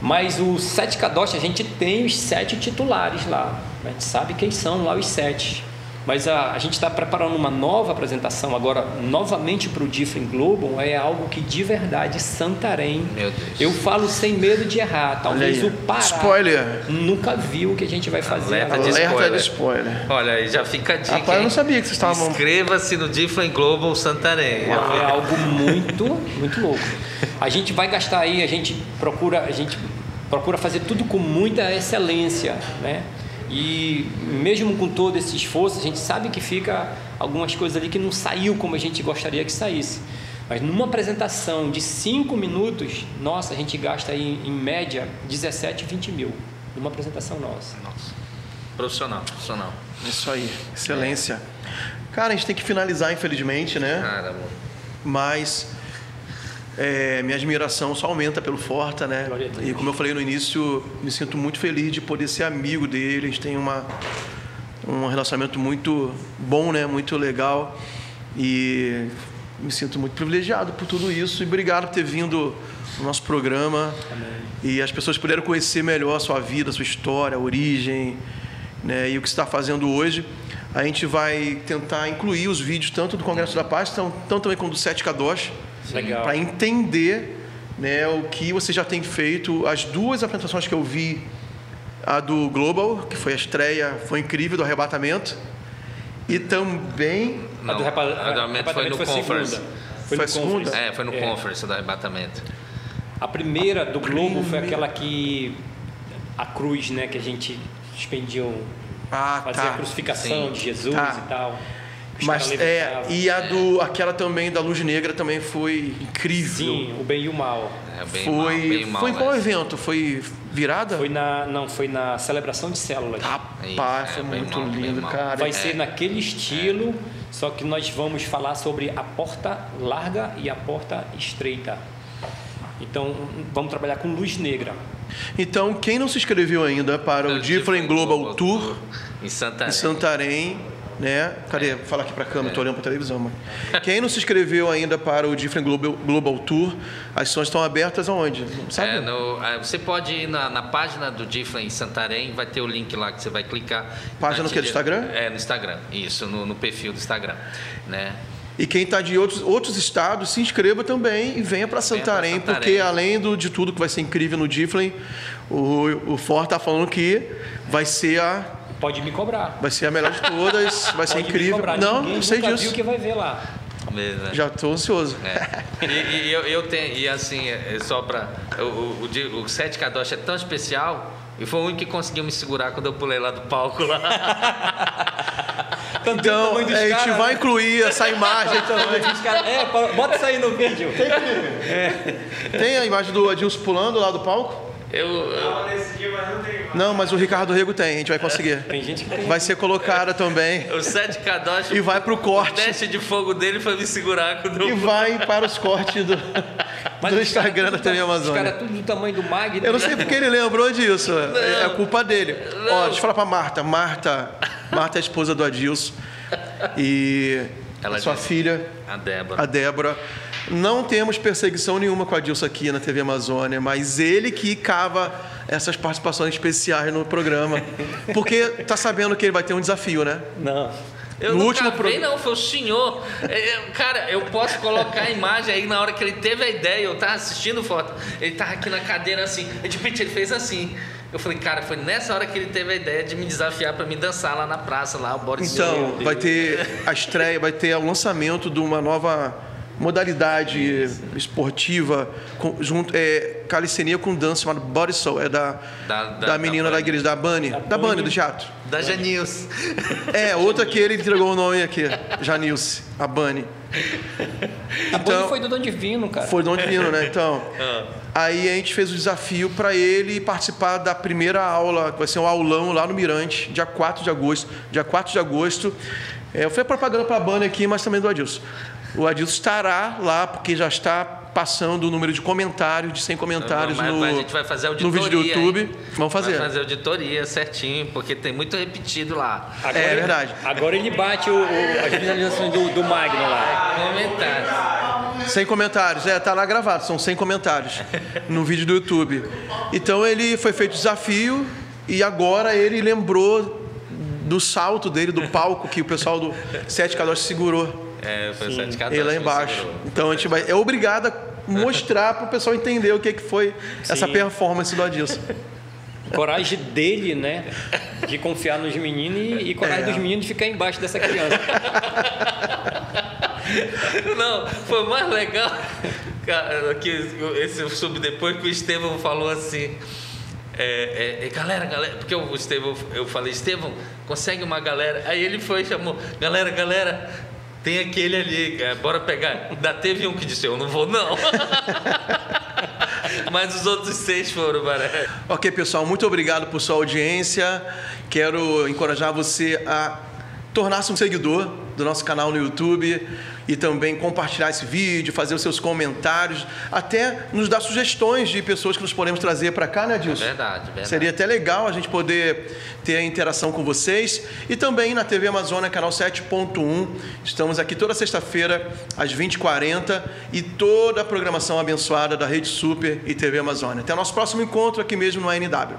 Mas o 7 Kadosh, a gente tem os 7 titulares lá, a gente sabe quem são lá os 7. Mas a gente está preparando uma nova apresentação agora, novamente para o Different Global, é algo que de verdade, Santarém, meu Deus, eu falo sem medo de errar, talvez o Pará spoiler nunca viu o que a gente vai fazer. Alerta de spoiler. Olha, aí já fica a dica. Rapaz, eu não sabia que vocês estavam... Inscreva-se no Different Global Santarém. É algo muito louco. A gente vai gastar aí, a gente procura fazer tudo com muita excelência, né? E mesmo com todo esse esforço, a gente sabe que fica algumas coisas ali que não saiu como a gente gostaria que saísse. Mas numa apresentação de 5 minutos, nossa, a gente gasta aí em média 17, 20 mil numa apresentação nossa. Profissional. Isso aí, excelência. Cara, a gente tem que finalizar, infelizmente, né? Caramba. Mas minha admiração só aumenta pelo Forta, né? E como eu falei no início, me sinto muito feliz de poder ser amigo dele. A gente tem um relacionamento muito bom, né? Muito legal. E me sinto muito privilegiado por tudo isso. E obrigado por ter vindo no nosso programa. Amém. E as pessoas puderam conhecer melhor a sua vida, a sua história, a origem, né? E o que você está fazendo hoje. A gente vai tentar incluir os vídeos tanto do Congresso da Paz, tanto também como do 7 Kadosh, para entender, né, o que você já tem feito. As 2 apresentações que eu vi, a do Global, que foi a estreia, foi incrível, do arrebatamento, e também... Não, o arrebatamento foi no Conference. Foi a segunda? Foi no Conference do arrebatamento. A primeira do Globo foi aquela que... a cruz, né, que a gente expendiu... fazia a crucificação de Jesus e tal. Mas e aquela também da Luz Negra também foi incrível. Sim, o bem e o mal. Foi em qual evento? Foi virada? Foi na celebração de células. Rapaz, foi muito lindo, cara. Vai ser naquele estilo, só que nós vamos falar sobre a porta larga e a porta estreita. Então, vamos trabalhar com luz negra. Então, quem não se inscreveu ainda para o Different Global Tour em Santarém, né? Cadê? Fala aqui para a câmera, estou olhando para a televisão, mano. Quem não se inscreveu ainda para o Different Global Tour, as sessões estão abertas aonde? Sabe? Você pode ir na página do Different em Santarém, vai ter o link lá que você vai clicar. Página do Instagram? No Instagram, isso, no perfil do Instagram, né? E quem está de outros estados, se inscreva também e venha para Santarém, porque além de tudo que vai ser incrível no Different, o Forte está falando que vai ser Pode me cobrar. Vai ser a melhor de todas, vai ser incrível. Não sei disso. Viu que vai ver lá. Beleza. Já estou ansioso. E eu tenho, e assim, só para... O 7 Kadosh é tão especial, e foi o único que conseguiu me segurar quando eu pulei lá do palco lá. Então, a gente vai incluir essa imagem também. Bota isso aí no vídeo. Tem a imagem do Adilson pulando lá do palco? Nesse dia, mas não tem mais. Não, mas o Ricardo Rego tem, a gente vai conseguir. Tem gente que tem. Vai ser colocada também. O Sete Kadosh, E vai pro corte. o teste de fogo dele foi me segurar quando E vai para os cortes do Instagram da TV Os Amazônia. caras tudo do tamanho do Magno. Eu não sei porque ele lembrou disso. É culpa dele. Ó, deixa eu falar pra Marta. Marta é a esposa do Adilson. E Ela a sua disse- filha, A Débora. a Débora. Não temos perseguição nenhuma com o Adilson aqui na TV Amazônia, mas ele que cava essas participações especiais no programa. Porque tá sabendo que ele vai ter um desafio, né? Não. Eu No não último cavei, não, foi o senhor. Cara, eu posso colocar a imagem aí na hora que ele teve a ideia, eu tava assistindo foto, ele tava aqui na cadeira assim, e de repente ele fez assim. Eu falei, cara, foi nessa hora que ele teve a ideia de me desafiar para me dançar lá na praça, lá, o Boris Então, Johnson. vai ter a estreia, vai ter o lançamento de uma nova modalidade esportiva, calistenia com dança, chamada Body Soul. É da menina da igreja, da Bunny. Da Bunny, do teatro. Da Janils. Outra que ele entregou o nome aqui, Janilce, a Bunny. A Bunny foi do Dom Divino, cara. Foi Dom Divino, né? Então, aí a gente fez o desafio para ele participar da primeira aula, que vai ser um aulão lá no Mirante, dia 4 de agosto. Dia 4 de agosto. Foi propaganda para a Bunny aqui, mas também do Adilson. O Adilson estará lá, porque já está passando o número de comentários, de 100 comentários Mas a gente vai fazer no auditoria, vídeo do YouTube. hein? Vamos fazer. Vai fazer auditoria certinho, porque tem muito repetido lá. Agora, É verdade. Agora ele bate as visualizações do Magno lá. Comentários. 100 comentários, tá lá gravado, são 100 comentários no vídeo do YouTube. Então ele foi feito desafio e agora ele lembrou do salto dele, do palco que o pessoal do Sete Kadosh segurou Foi o Sete Kadosh. ele lá que embaixo. segurou. Então a gente é obrigado a mostrar para o pessoal entender o que foi essa performance do Adilson. Coragem dele, né? De confiar nos meninos e coragem dos meninos de ficar embaixo dessa criança. Não, foi mais legal cara, que esse eu soube depois que o Estevão falou assim. Galera, porque o Estevão, eu falei, Estevão, consegue uma galera. Aí ele foi e chamou, galera, tem aquele ali, bora pegar. Ainda teve um que disse, eu não vou não. Mas os outros 6 foram, maravilha. Ok, pessoal, muito obrigado por sua audiência. Quero encorajar você a tornar-se um seguidor do nosso canal no YouTube e também compartilhar esse vídeo, fazer os seus comentários, até nos dar sugestões de pessoas que nós podemos trazer para cá, né, Adilson? Verdade. Seria até legal a gente poder ter a interação com vocês. E também na TV Amazônia, canal 7.1. Estamos aqui toda sexta-feira, às 20h40, e toda a programação abençoada da Rede Super e TV Amazônia. Até o nosso próximo encontro aqui mesmo no ANW.